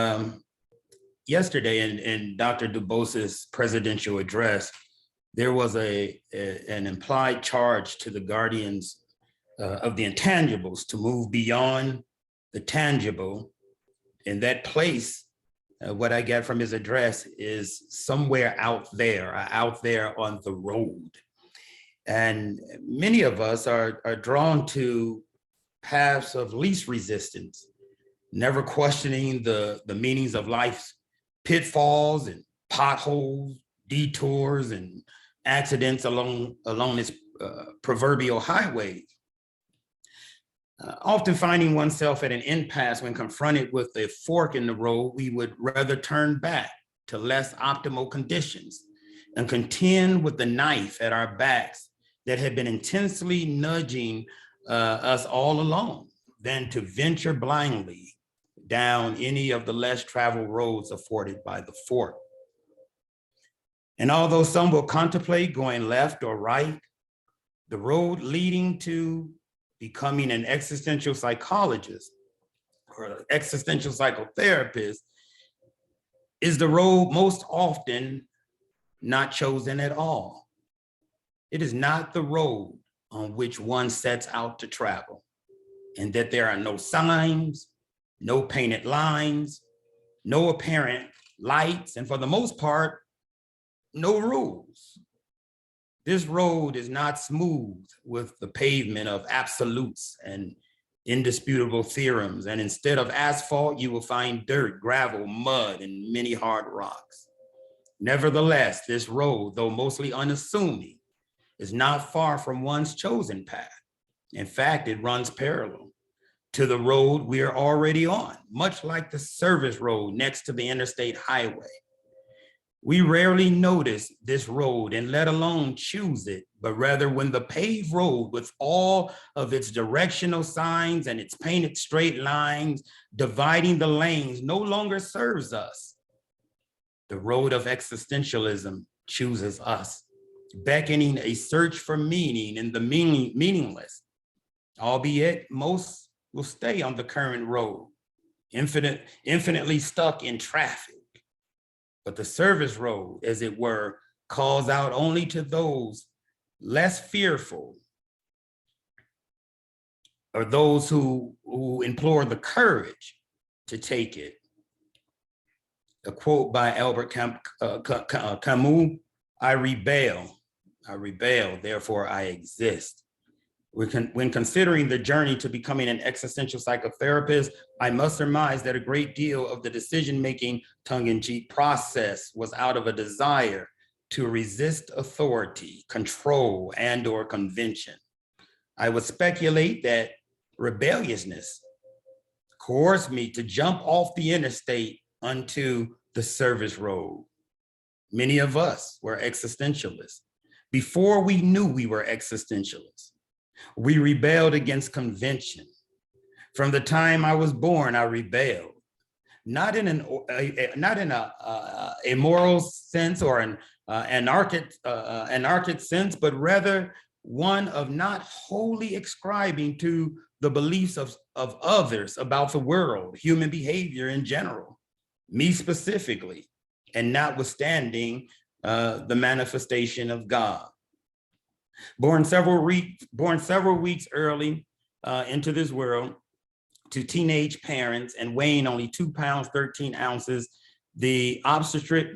yesterday in Dr. Dubose's presidential address, there was an implied charge to the guardians of the intangibles to move beyond the tangible. In that place, what I get from his address is somewhere out there on the road. And many of us are drawn to paths of least resistance, never questioning the meanings of life's pitfalls and potholes, detours, and accidents along this proverbial highway. Often finding oneself at an impasse when confronted with a fork in the road, we would rather turn back to less optimal conditions and contend with the knife at our backs that had been intensely nudging us all along than to venture blindly down any of the less traveled roads afforded by the fork. And although some will contemplate going left or right, the road leading to becoming an existential psychologist or an existential psychotherapist is the road most often not chosen at all. It is not the road on which one sets out to travel, and that there are no signs, no painted lines, no apparent lights, and for the most part, no rules. This road is not smooth with the pavement of absolutes and indisputable theorems, and instead of asphalt, you will find dirt, gravel, mud, and many hard rocks. Nevertheless, this road, though mostly unassuming, is not far from one's chosen path. In fact, it runs parallel to the road we are already on, much like the service road next to the interstate highway. We rarely notice this road and let alone choose it, but rather when the paved road with all of its directional signs and its painted straight lines dividing the lanes no longer serves us. The road of existentialism chooses us, beckoning a search for meaning in the meaningless, albeit most will stay on the current road, infinitely stuck in traffic. But the service road, as it were, calls out only to those less fearful or those who implore the courage to take it. A quote by Albert Camus, I rebel, therefore I exist. When considering the journey to becoming an existential psychotherapist, I must surmise that a great deal of the decision-making tongue-in-cheek process was out of a desire to resist authority, control, and/or convention. I would speculate that rebelliousness coerced me to jump off the interstate onto the service road. Many of us were existentialists before we knew we were existentialists. We rebelled against convention. From the time I was born, I rebelled, not in a moral sense or an anarchic sense, but rather one of not wholly ascribing to the beliefs of others about the world, human behavior in general, me specifically, and notwithstanding the manifestation of God. Born several weeks early into this world to teenage parents and weighing only 2 pounds, 13 ounces, the obstetrician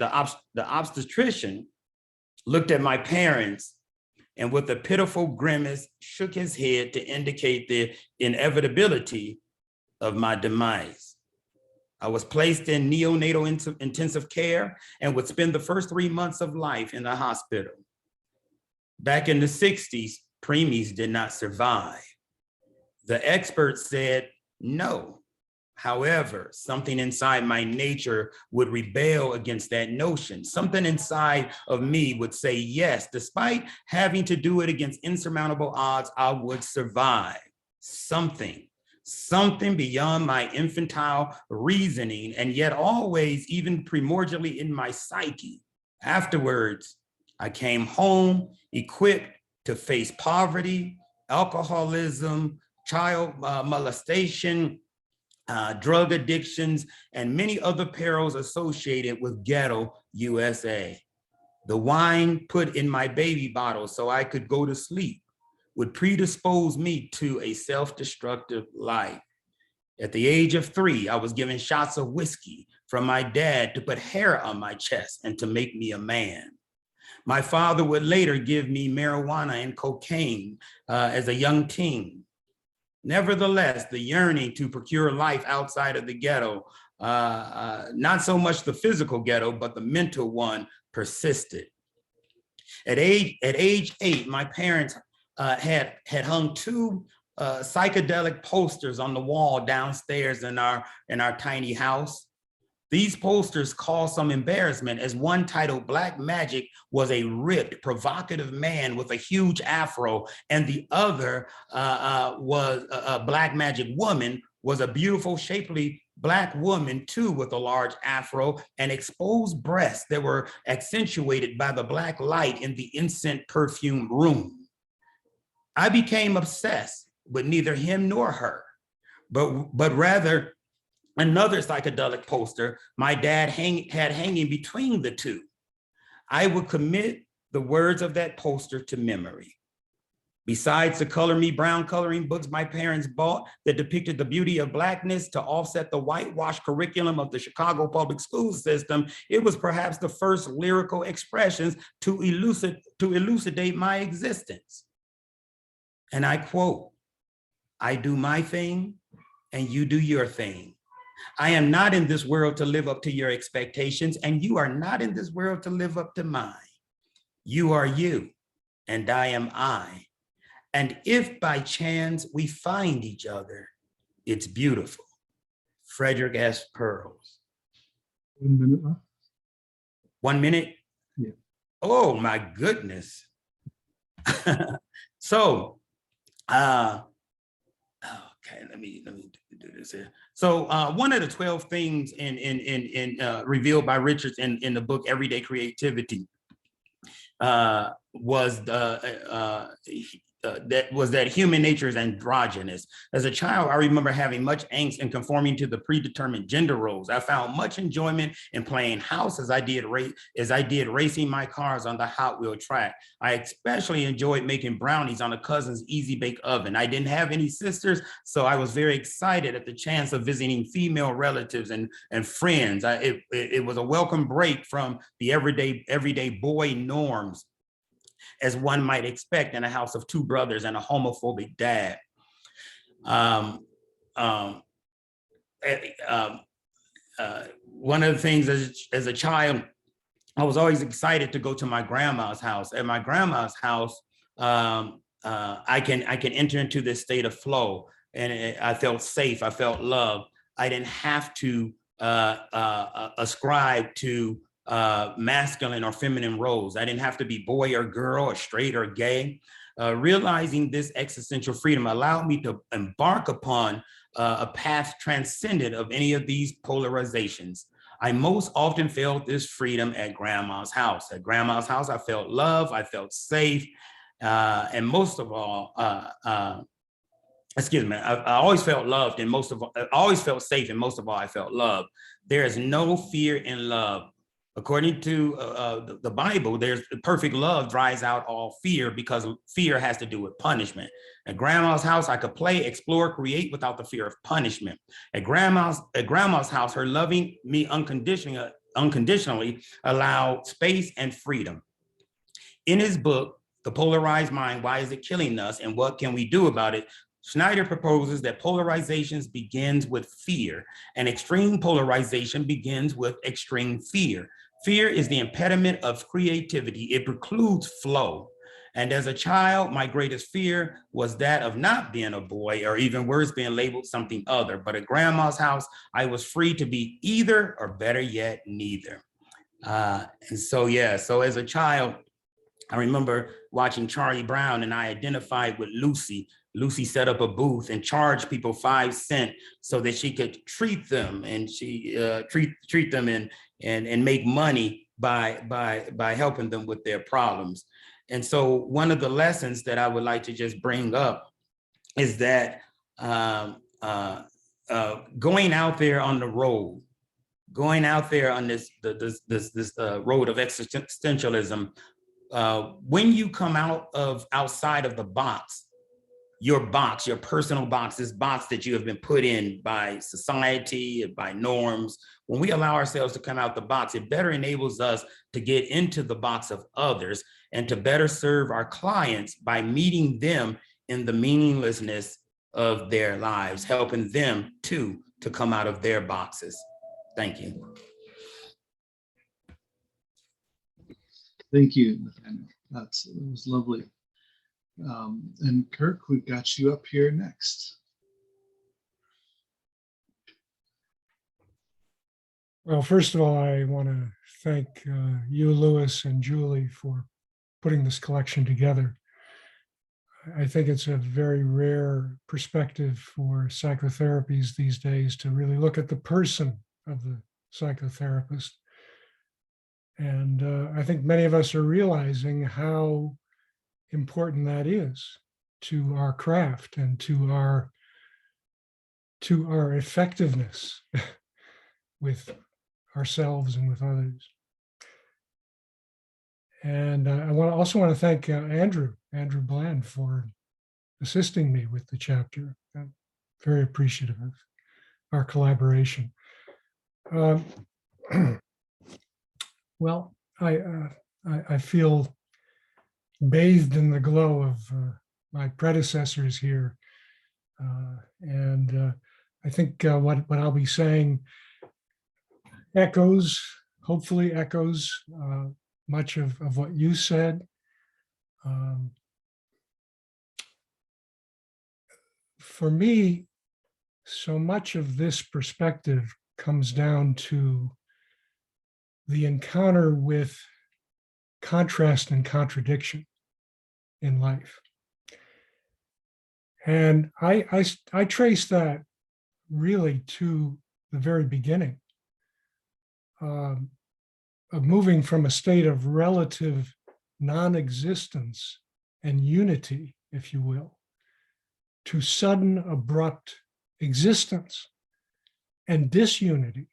looked at my parents and with a pitiful grimace shook his head to indicate the inevitability of my demise. I was placed in neonatal intensive care and would spend the first 3 months of life in the hospital. Back in the 60s, preemies did not survive. The experts said no. However, something inside my nature would rebel against that notion. Something inside of me would say yes, despite having to do it against insurmountable odds, I would survive. Something beyond my infantile reasoning, and yet always even primordially in my psyche. Afterwards, I came home equipped to face poverty, alcoholism, child molestation, drug addictions, and many other perils associated with ghetto USA. The wine put in my baby bottle so I could go to sleep would predispose me to a self-destructive life. At the age of 3, I was given shots of whiskey from my dad to put hair on my chest and to make me a man. My father would later give me marijuana and cocaine as a young teen. Nevertheless, the yearning to procure life outside of the ghetto, not so much the physical ghetto, but the mental one, persisted. At age 8, my parents had hung 2 psychedelic posters on the wall downstairs in our tiny house. These posters caused some embarrassment, as one titled Black Magic was a ripped, provocative man with a huge afro, and the other was a Black Magic woman, was a beautiful, shapely Black woman too, with a large afro and exposed breasts that were accentuated by the black light in the incense perfume room. I became obsessed with neither him nor her, but rather another psychedelic poster my dad had hanging between the 2. I would commit the words of that poster to memory. Besides the Color Me Brown coloring books my parents bought that depicted the beauty of Blackness to offset the whitewashed curriculum of the Chicago public school system, it was perhaps the first lyrical expressions to elucidate my existence. And I quote, "I do my thing and you do your thing. I am not in this world to live up to your expectations, and you are not in this world to live up to mine. You are you, and I am I. And if by chance we find each other, it's beautiful." Frederick S. Pearls. 1 minute left. 1 minute? Yeah. Oh my goodness. So, okay, let me do this here. So one of the 12 things revealed by Richards in the book Everyday Creativity was that human nature is androgynous. As a child, I remember having much angst and conforming to the predetermined gender roles. I found much enjoyment in playing house as I did racing my cars on the Hot Wheel track. I especially enjoyed making brownies on a cousin's easy bake oven. I didn't have any sisters, so I was very excited at the chance of visiting female relatives and friends. It was a welcome break from the everyday boy norms, as one might expect in a house of 2 brothers and a homophobic dad. One of the things as a child, I was always excited to go to my grandma's house. At my grandma's house, I can enter into this state of flow, and I felt safe, I felt loved. I didn't have to ascribe to masculine or feminine roles. I didn't have to be boy or girl or straight or gay. Realizing this existential freedom allowed me to embark upon a path transcendent of any of these polarizations. I most often felt this freedom at grandma's house. At grandma's house, I felt love, I felt safe, and most of all, I always felt loved, and I always felt safe, and most of all, I felt loved. There is no fear in love. According to the Bible, there's perfect love drives out all fear, because fear has to do with punishment. At grandma's house, I could play, explore, create without the fear of punishment. At grandma's house, her loving me unconditionally allowed space and freedom. In his book, The Polarized Mind, Why Is It Killing Us and What Can We Do About It?, Schneider proposes that polarizations begins with fear, and extreme polarization begins with extreme fear. Fear is the impediment of creativity. It precludes flow. And as a child, my greatest fear was that of not being a boy, or even worse, being labeled something other. But at grandma's house, I was free to be either, or better yet, neither. And so, yeah, so as a child, I remember watching Charlie Brown, and I identified with Lucy. Lucy set up a booth and charged people 5 cents so that she could treat them, and she treat them and make money by helping them with their problems. And so one of the lessons that I would like to just bring up is that going out there on the road, going out there on this road of existentialism, when you come outside of the box, your personal box, this box that you have been put in by society, by norms, when we allow ourselves to come out the box, it better enables us to get into the box of others and to better serve our clients by meeting them in the meaninglessness of their lives, helping them too to come out of their boxes. Thank you. Thank you, Nathaniel. That was lovely. And Kirk, we've got you up here next. Well, first of all, I want to thank you, Louis, and Julie for putting this collection together. I think it's a very rare perspective for psychotherapies these days to really look at the person of the psychotherapist. And I think many of us are realizing how important that is to our craft and to our effectiveness with ourselves and with others. And I also want to thank Andrew Bland for assisting me with the chapter. I'm very appreciative of our collaboration. Well, I feel bathed in the glow of my predecessors here. And I think what I'll be saying hopefully echoes much of what you said. For me, so much of this perspective comes down to the encounter with contrast and contradiction in life. And I trace that really to the very beginning of moving from a state of relative non-existence and unity, if you will, to sudden abrupt existence and disunity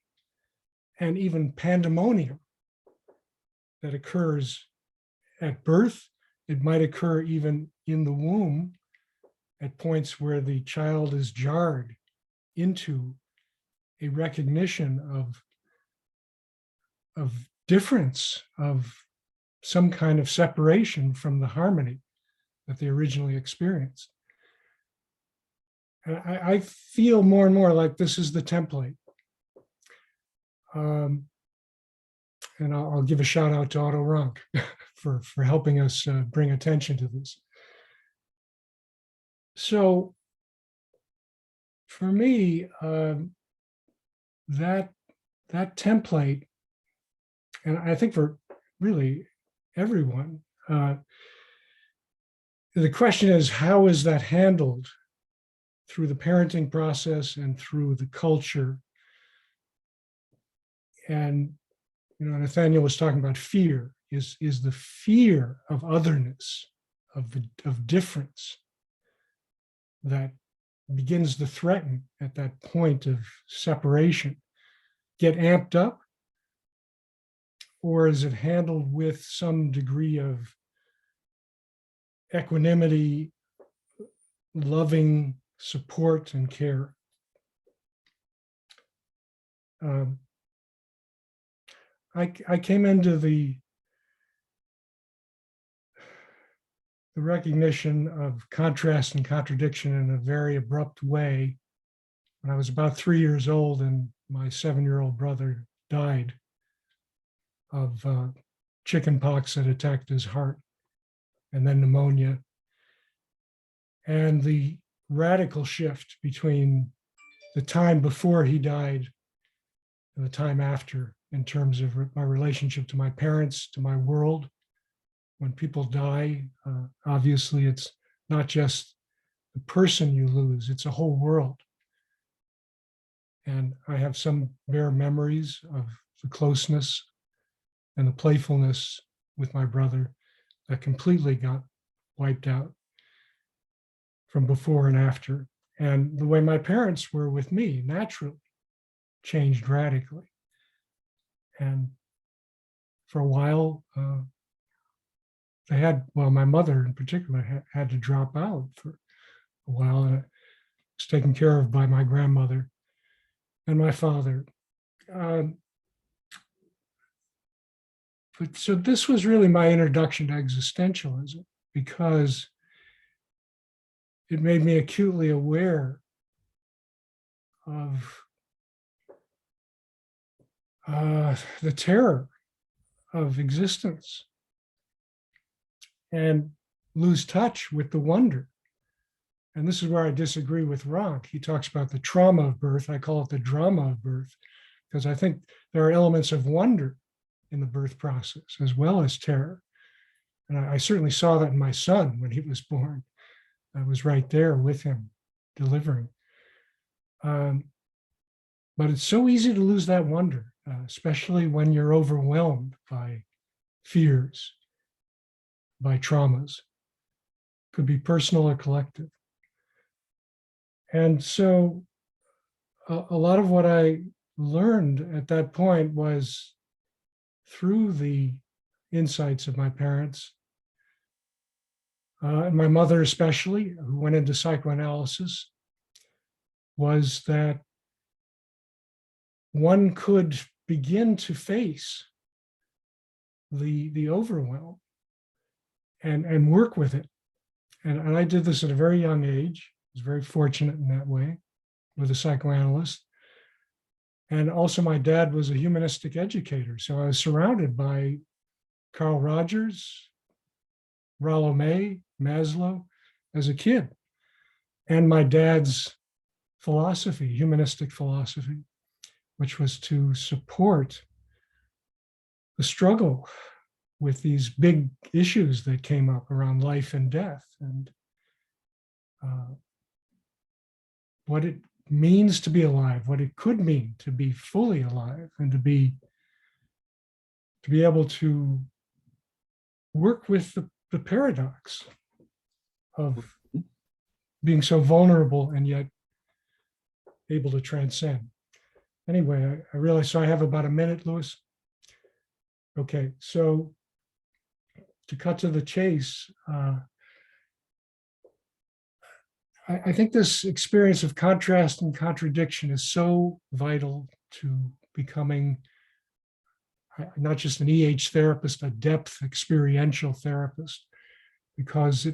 and even pandemonium that occurs at birth. It might occur even in the womb at points where the child is jarred into a recognition of difference, of some kind of separation from the harmony that they originally experienced. And I feel more and more like this is the template. And I'll give a shout out to Otto Rank for helping us bring attention to this. So for me, that template, and I think for really everyone, the question is, how is that handled through the parenting process and through the culture? And Nathaniel was talking about fear. Is the fear of otherness, of difference, that begins to threaten at that point of separation, get amped up? Or is it handled with some degree of equanimity, loving support and care? I came into the recognition of contrast and contradiction in a very abrupt way when I was about 3 years old and my 7-year-old brother died of chicken pox that attacked his heart, and then pneumonia. And the radical shift between the time before he died and the time after, in terms of my relationship to my parents, to my world. When people die, obviously it's not just the person you lose, it's a whole world. And I have some bare memories of the closeness and the playfulness with my brother. that completely got wiped out from before and after. And the way my parents were with me naturally changed radically. And for a while, my mother in particular had to drop out for a while, and it was taken care of by my grandmother and my father. But so this was really my introduction to existentialism, because it made me acutely aware of the terror of existence and lose touch with the wonder. And this is where I disagree with Ronk. He talks about the trauma of birth. I call it the drama of birth, because I think there are elements of wonder in the birth process as well as terror. And I certainly saw that in my son when he was born. I was right there with him delivering. But it's so easy to lose that wonder, especially when you're overwhelmed by fears, by traumas. Could be personal or collective. And so a lot of what I learned at that point was through the insights of my parents, and my mother especially, who went into psychoanalysis, was that one could begin to face the overwhelm and work with it. And I did this at a very young age. I was very fortunate in that way with a psychoanalyst. And also my dad was a humanistic educator. So I was surrounded by Carl Rogers, Rollo May, Maslow as a kid, and my dad's philosophy, humanistic philosophy, which was to support the struggle with these big issues that came up around life and death, and what it means to be alive, what it could mean to be fully alive, and to be able to work with the paradox of being so vulnerable and yet able to transcend. Anyway, I realize, so I have about a minute, Louis. Okay, so to cut to the chase, I think this experience of contrast and contradiction is so vital to becoming not just an EH therapist, a depth experiential therapist, because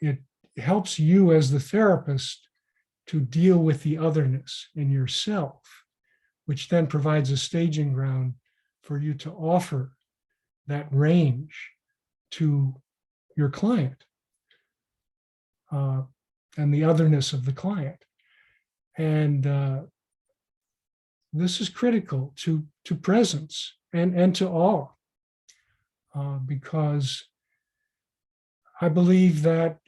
it helps you as the therapist to deal with the otherness in yourself, which then provides a staging ground for you to offer that range to your client and the otherness of the client. And this is critical to presence and to awe, because I believe that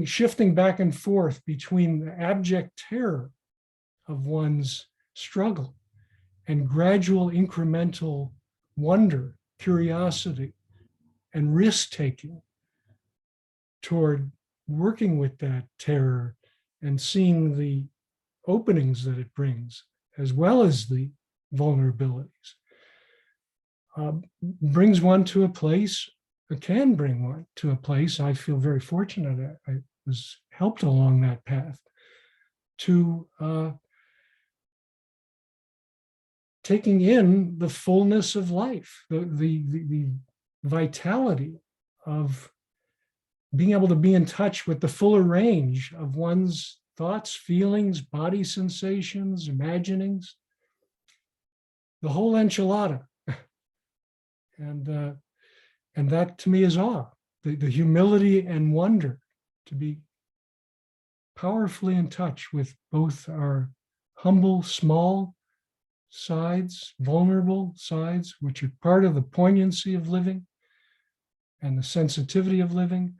shifting back and forth between the abject terror of one's struggle and gradual incremental wonder, curiosity, and risk-taking toward working with that terror and seeing the openings that it brings, as well as the vulnerabilities, brings one to a place, or can bring one to a place. I feel very fortunate that I was helped along that path to taking in the fullness of life, the vitality of being able to be in touch with the fuller range of one's thoughts, feelings, body sensations, imaginings, the whole enchilada. And that to me is awe, the humility and wonder to be powerfully in touch with both our humble, small sides, vulnerable sides, which are part of the poignancy of living and the sensitivity of living,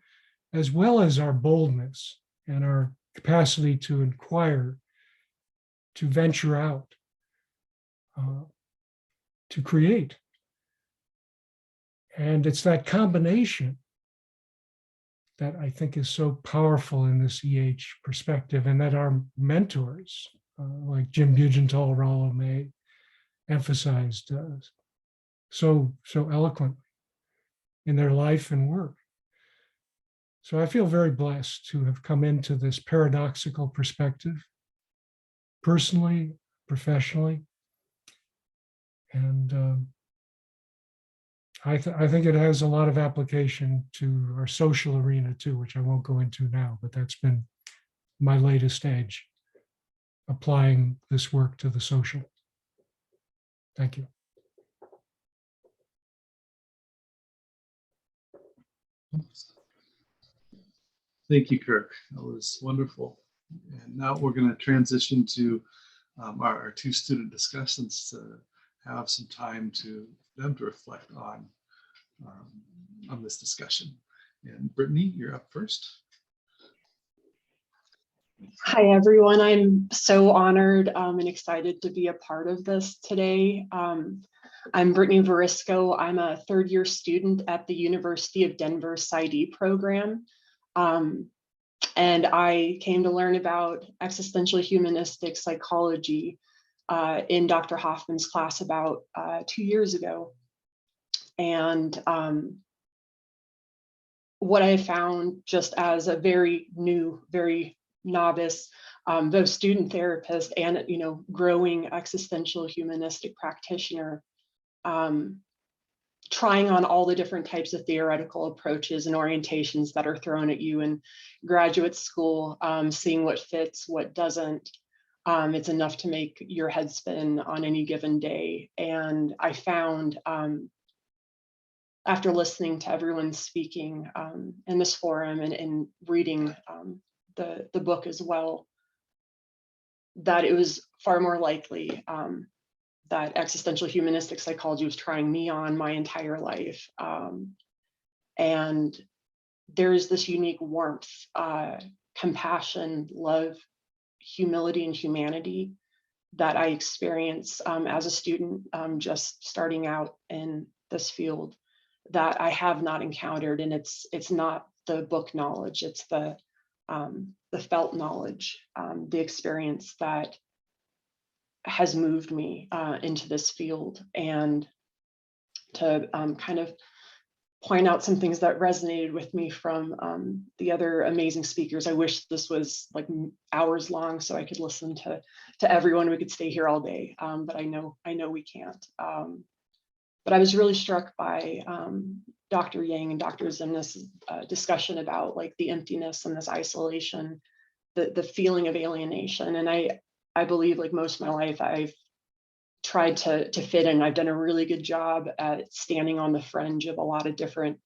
as well as our boldness and our capacity to inquire, to venture out, to create. And it's that combination that I think is so powerful in this EH perspective, and that our mentors, like Jim Bugenthal, Rollo May, emphasized so eloquently in their life and work. So I feel very blessed to have come into this paradoxical perspective, personally, professionally, and I think it has a lot of application to our social arena too, which I won't go into now, but that's been my latest edge, applying this work to the social. Thank you. Thank you, Kirk. That was wonderful. And now we're going to transition to our two student discussants to have some time to them to reflect on this discussion. And Brittany, you're up first. Hi, everyone. I'm so honored and excited to be a part of this today. I'm Brittany Varisco. I'm a third-year student at the University of Denver PsyD program. And I came to learn about existential humanistic psychology in Dr. Hoffman's class about 2 years ago. And what I found just as a very new, very novice, both student therapist and, growing existential humanistic practitioner, trying on all the different types of theoretical approaches and orientations that are thrown at you in graduate school, seeing what fits, what doesn't. It's enough to make your head spin on any given day. And I found, after listening to everyone speaking in this forum and reading the book as well, that it was far more likely that existential humanistic psychology was trying me on my entire life. And there's this unique warmth, compassion, love, humility, and humanity that I experience as a student just starting out in this field that I have not encountered. And it's not the book knowledge, it's the felt knowledge, the experience that has moved me into this field. And to kind of point out some things that resonated with me from the other amazing speakers. I wish this was like hours long so I could listen to everyone. We could stay here all day, but I know we can't. But I was really struck by Dr. Yang and Dr. Zymnis' discussion about like the emptiness and this isolation, the feeling of alienation. And I believe, like most of my life, I've tried to fit in. I've done a really good job at standing on the fringe of a lot of different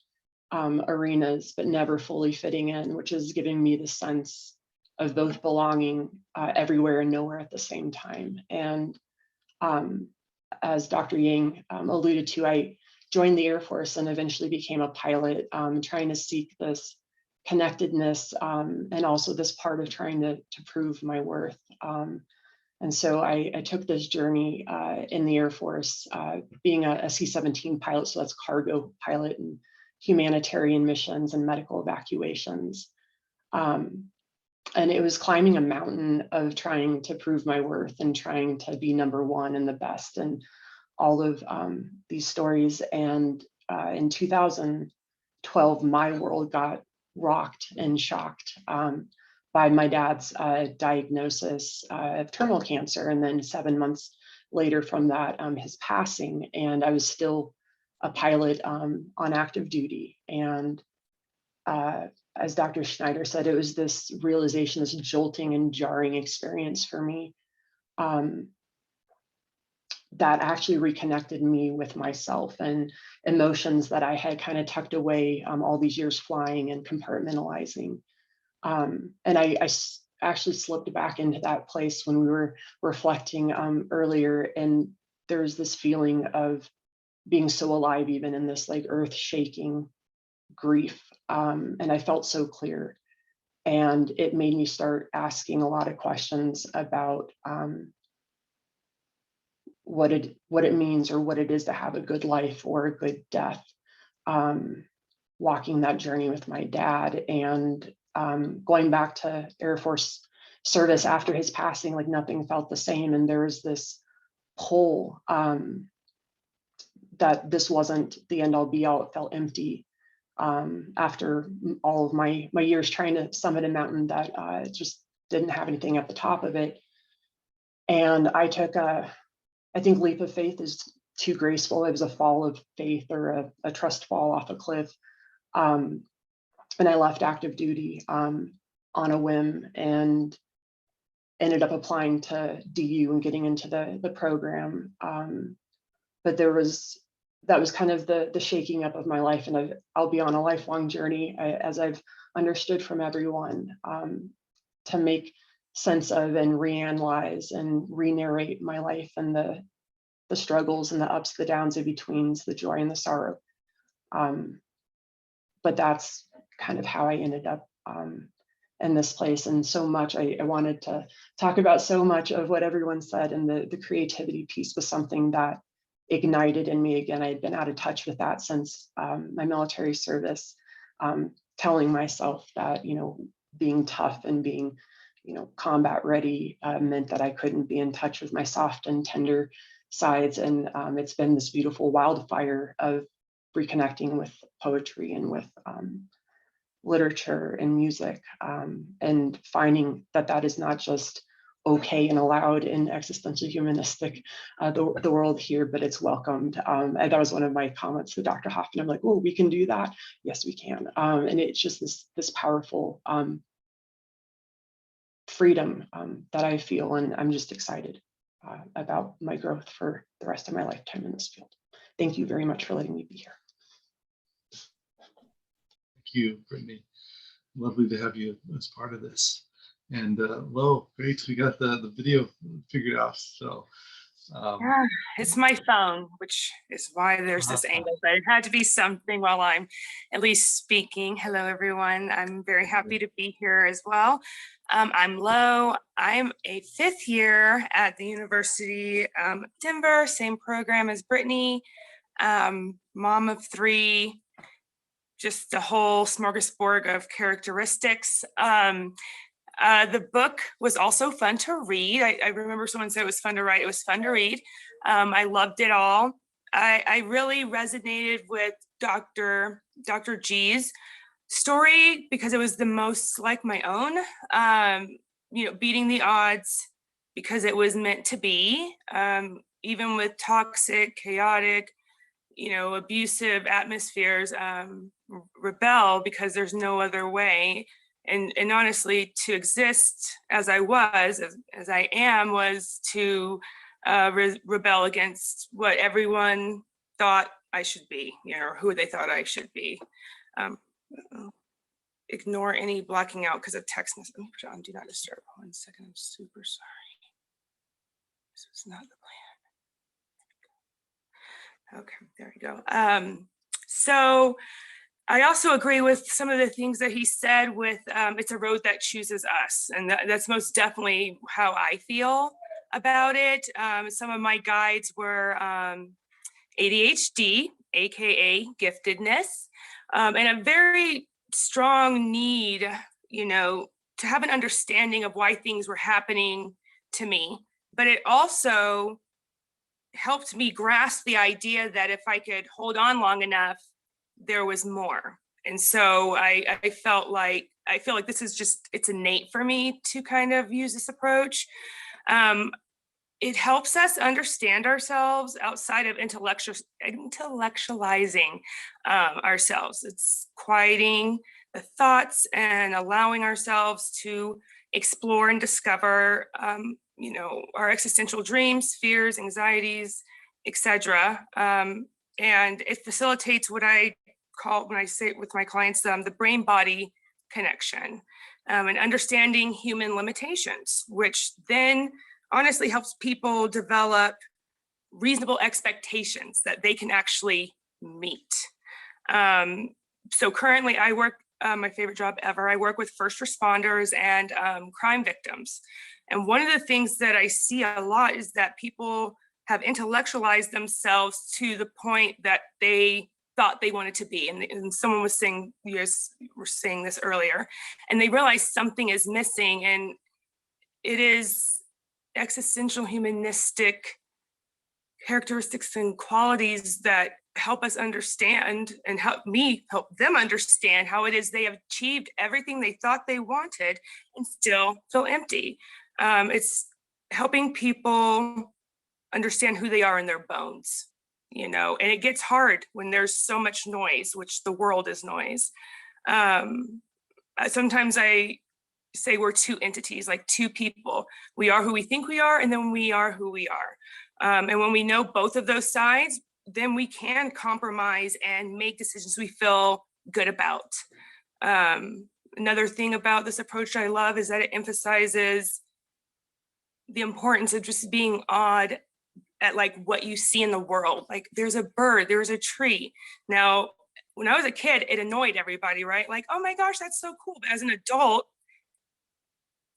arenas, but never fully fitting in, which is giving me the sense of both belonging everywhere and nowhere at the same time. And as Dr. Yang alluded to, I joined the Air Force and eventually became a pilot, trying to seek this connectedness and also this part of trying to prove my worth. And so I took this journey in the Air Force, being a C-17 pilot, so that's cargo pilot and humanitarian missions and medical evacuations. And it was climbing a mountain of trying to prove my worth and trying to be number one and the best and all of these stories. And in 2012, my world got rocked and shocked by my dad's diagnosis of terminal cancer. And then 7 months later from that, his passing. And I was still a pilot on active duty. And as Dr. Schneider said, it was this realization, this jolting and jarring experience for me that actually reconnected me with myself and emotions that I had kind of tucked away all these years flying and compartmentalizing. And I actually slipped back into that place when we were reflecting earlier, and there's this feeling of being so alive, even in this like earth-shaking grief. And I felt so clear. And it made me start asking a lot of questions about what it means or what it is to have a good life or a good death. walking that journey with my dad, and going back to Air Force service after his passing, like nothing felt the same. And there was this pull that this wasn't the end all be all. It felt empty after all of my years trying to summit a mountain that just didn't have anything at the top of it. And I took I think leap of faith is too graceful. It was a fall of faith, or a trust fall off a cliff. And I left active duty on a whim, and ended up applying to DU and getting into the program. But that was kind of the shaking up of my life. And I'll be on a lifelong journey, as I've understood from everyone, to make sense of and reanalyze and re-narrate my life, and the struggles and the ups, the downs, the betweens, the joy and the sorrow. But that's kind of how I ended up in this place. And so much, I wanted to talk about so much of what everyone said, and the creativity piece was something that ignited in me again. I had been out of touch with that since my military service, telling myself that, being tough and being, combat ready meant that I couldn't be in touch with my soft and tender sides. And it's been this beautiful wildfire of reconnecting with poetry and with literature and music, and finding that is not just okay and allowed in existential humanistic, the world here, but it's welcomed. And that was one of my comments to Dr. Hoffman. I'm like, oh, we can do that. Yes, we can. And it's just this powerful freedom that I feel, and I'm just excited about my growth for the rest of my lifetime in this field. Thank you very much for letting me be here. Thank you, Brittany. Lovely to have you as part of this. And Lo, great, we got the video figured out. So yeah, it's my phone, which is why there's this angle, but it had to be something while I'm at least speaking. Hello, everyone. I'm very happy to be here as well. I'm Lo. I'm a 5th year at the University of Denver, same program as Brittany, mom of 3, just a whole smorgasbord of characteristics. The book was also fun to read. I remember someone said it was fun to write. It was fun to read. I loved it all. I really resonated with Dr. G's story because it was the most like my own, beating the odds because it was meant to be, even with toxic, chaotic, abusive atmospheres, rebel because there's no other way. And honestly, to exist as I was, as I am, was to rebel against what everyone thought I should be, or who they thought I should be. Ignore any blocking out because of text message. Let me put it on Do Not Disturb. 1 second, I'm super sorry. This was not the plan. Okay, there we go. So I also agree with some of the things that he said with it's a road that chooses us. And that's most definitely how I feel about it. Some of my guides were ADHD, AKA giftedness, and a very strong need, to have an understanding of why things were happening to me. But it also helped me grasp the idea that if I could hold on long enough, there was more. And so I feel like this is just, it's innate for me to kind of use this approach. It helps us understand ourselves outside of intellectualizing ourselves. It's quieting the thoughts and allowing ourselves to explore and discover, our existential dreams, fears, anxieties, etc. And it facilitates what I call, when I say it with my clients, the brain-body connection, and understanding human limitations, which then honestly helps people develop reasonable expectations that they can actually meet. So currently I work, my favorite job ever, I work with first responders and crime victims. And one of the things that I see a lot is that people have intellectualized themselves to the point that they thought they wanted to be. And someone was saying, you guys were saying this earlier, and they realized something is missing, and it is existential humanistic characteristics and qualities that help us understand and help them understand how it is they have achieved everything they thought they wanted and still feel empty. It's helping people understand who they are in their bones, and it gets hard when there's so much noise, which the world is noise. Sometimes I say we're two entities, like two people. We are who we think we are, and then we are who we are. And when we know both of those sides, then we can compromise and make decisions we feel good about. Another thing about this approach I love is that it emphasizes the importance of just being odd at like what you see in the world. Like there's a bird, there's a tree. Now, when I was a kid, it annoyed everybody, right? Like, oh my gosh, that's so cool. But as an adult,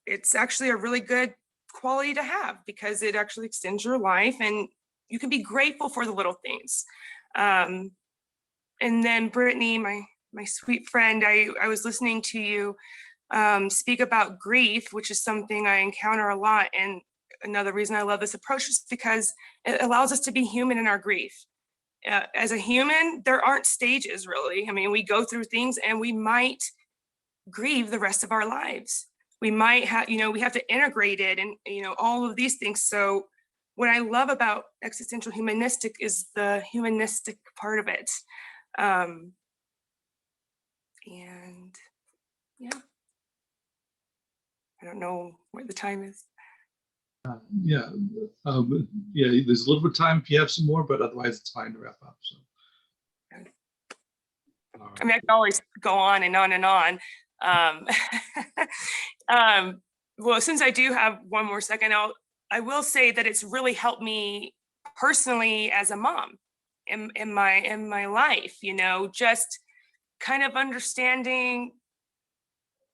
it's actually a really good quality to have because it actually extends your life and you can be grateful for the little things. And then Brittany, my sweet friend, I was listening to you speak about grief, which is something I encounter a lot. And another reason I love this approach is because it allows us to be human in our grief. As a human, there aren't stages really. I mean, we go through things and we might grieve the rest of our lives. We might have, we have to integrate it and, all of these things. So what I love about existential humanistic is the humanistic part of it. And yeah, I don't know what the time is. Yeah, there's a little bit of time if you have some more, but otherwise it's fine to wrap up. So, I mean, I can always go on and on and on. Well, since I do have one more second, I will say that it's really helped me personally as a mom in my life, just kind of understanding,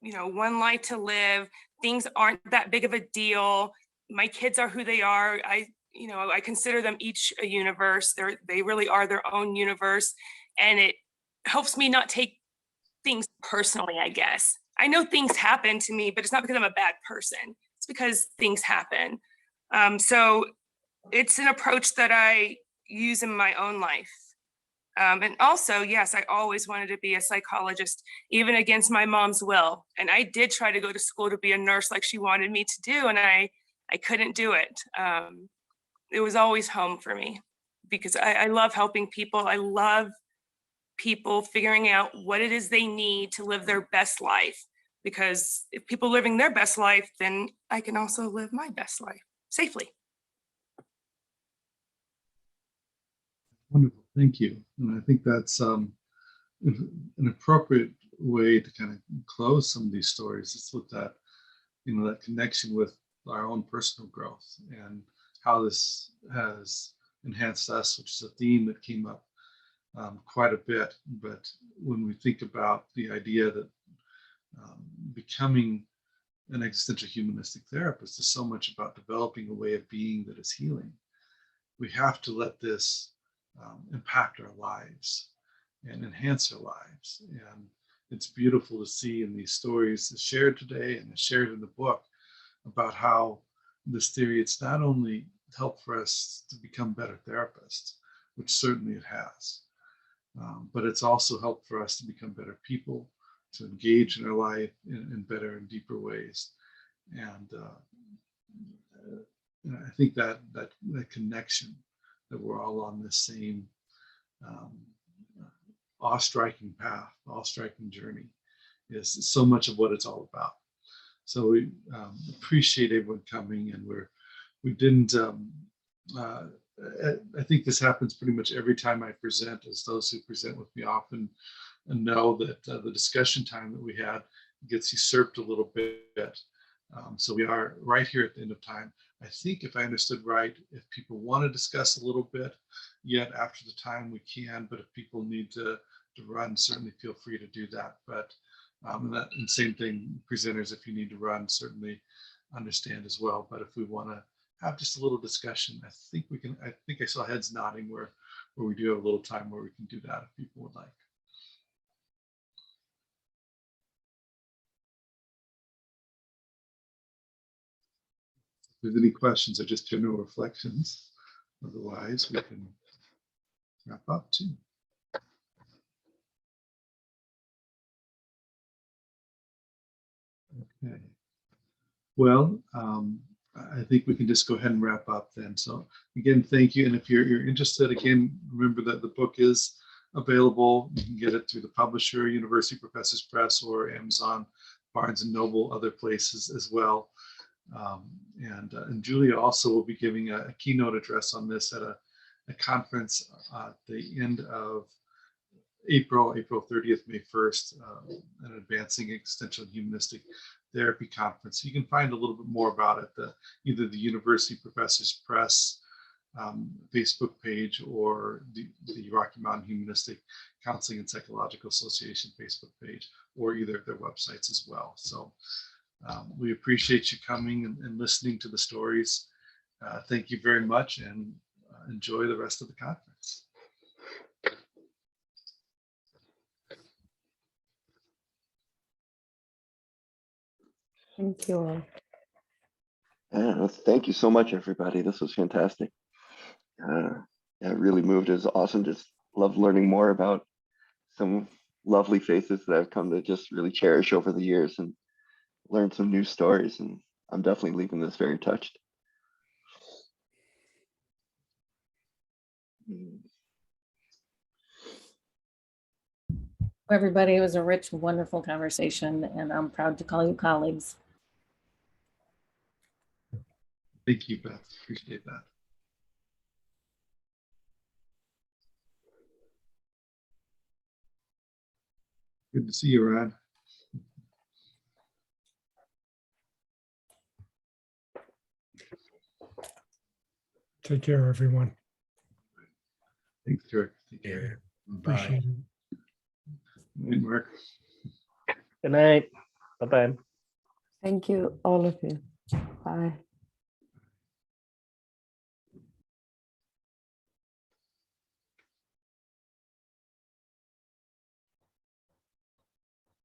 one life to live. Things aren't that big of a deal. My kids are who they are. I consider them each a universe. They really are their own universe. And it helps me not take things personally, I guess. I know things happen to me, but it's not because I'm a bad person. It's because things happen. So it's an approach that I use in my own life. And also, yes, I always wanted to be a psychologist, even against my mom's will. And I did try to go to school to be a nurse like she wanted me to do, and I couldn't do it. It was always home for me because I love helping people. I love people figuring out what it is they need to live their best life. Because if people are living their best life, then I can also live my best life safely. Wonderful, thank you. And I think that's an appropriate way to kind of close some of these stories. It's with that, that connection with our own personal growth and how this has enhanced us, which is a theme that came up quite a bit. But when we think about the idea that becoming an existential humanistic therapist is so much about developing a way of being that is healing, we have to let this impact our lives and enhance our lives. And it's beautiful to see in these stories shared today and shared in the book about how this theory, it's not only helped for us to become better therapists, which certainly it has, but it's also helped for us to become better people, to engage in our life in better and deeper ways. And I think that connection, that we're all on this same awe-striking path, awe-striking journey, is so much of what it's all about. So we appreciate everyone coming, and we didn't. I think this happens pretty much every time I present, as those who present with me often know that the discussion time that we had gets usurped a little bit. So we are right here at the end of time. I think if I understood right, if people want to discuss a little bit yet after the time, we can, but if people need to run, certainly feel free to do that. But and same thing, presenters, if you need to run, certainly understand as well. But if we want to have just a little discussion, I think we can. I think I saw heads nodding where we do have a little time where we can do that if people would like. If there's any questions or just general reflections, otherwise we can wrap up too. Okay. Well, I think we can just go ahead and wrap up then. So again, thank you. And if you're interested, again, remember that the book is available. You can get it through the publisher, University Professors Press, or Amazon, Barnes and Noble, other places as well. And Julia also will be giving a keynote address on this at a conference at the end of April 30th, May 1st, an Advancing Existential Humanistic Therapy Conference. You can find a little bit more about it, either the University Professors Press Facebook page or the Rocky Mountain Humanistic Counseling and Psychological Association Facebook page, or either of their websites as well. So we appreciate you coming and listening to the stories. Thank you very much, and enjoy the rest of the conference. Thank you all. Yeah, thank you so much, everybody. This was fantastic. Yeah, really moved. It was awesome. Just love learning more about some lovely faces that I've come to just really cherish over the years, and learn some new stories. And I'm definitely leaving this very touched. Everybody, it was a rich, wonderful conversation, and I'm proud to call you colleagues. Thank you, Beth. Appreciate that. Good to see you, Rod. Take care, everyone. Thanks, Kirk. Take care. Bye. Appreciate it. Good night, Mark. Good night. Bye-bye. Thank you, all of you. Bye.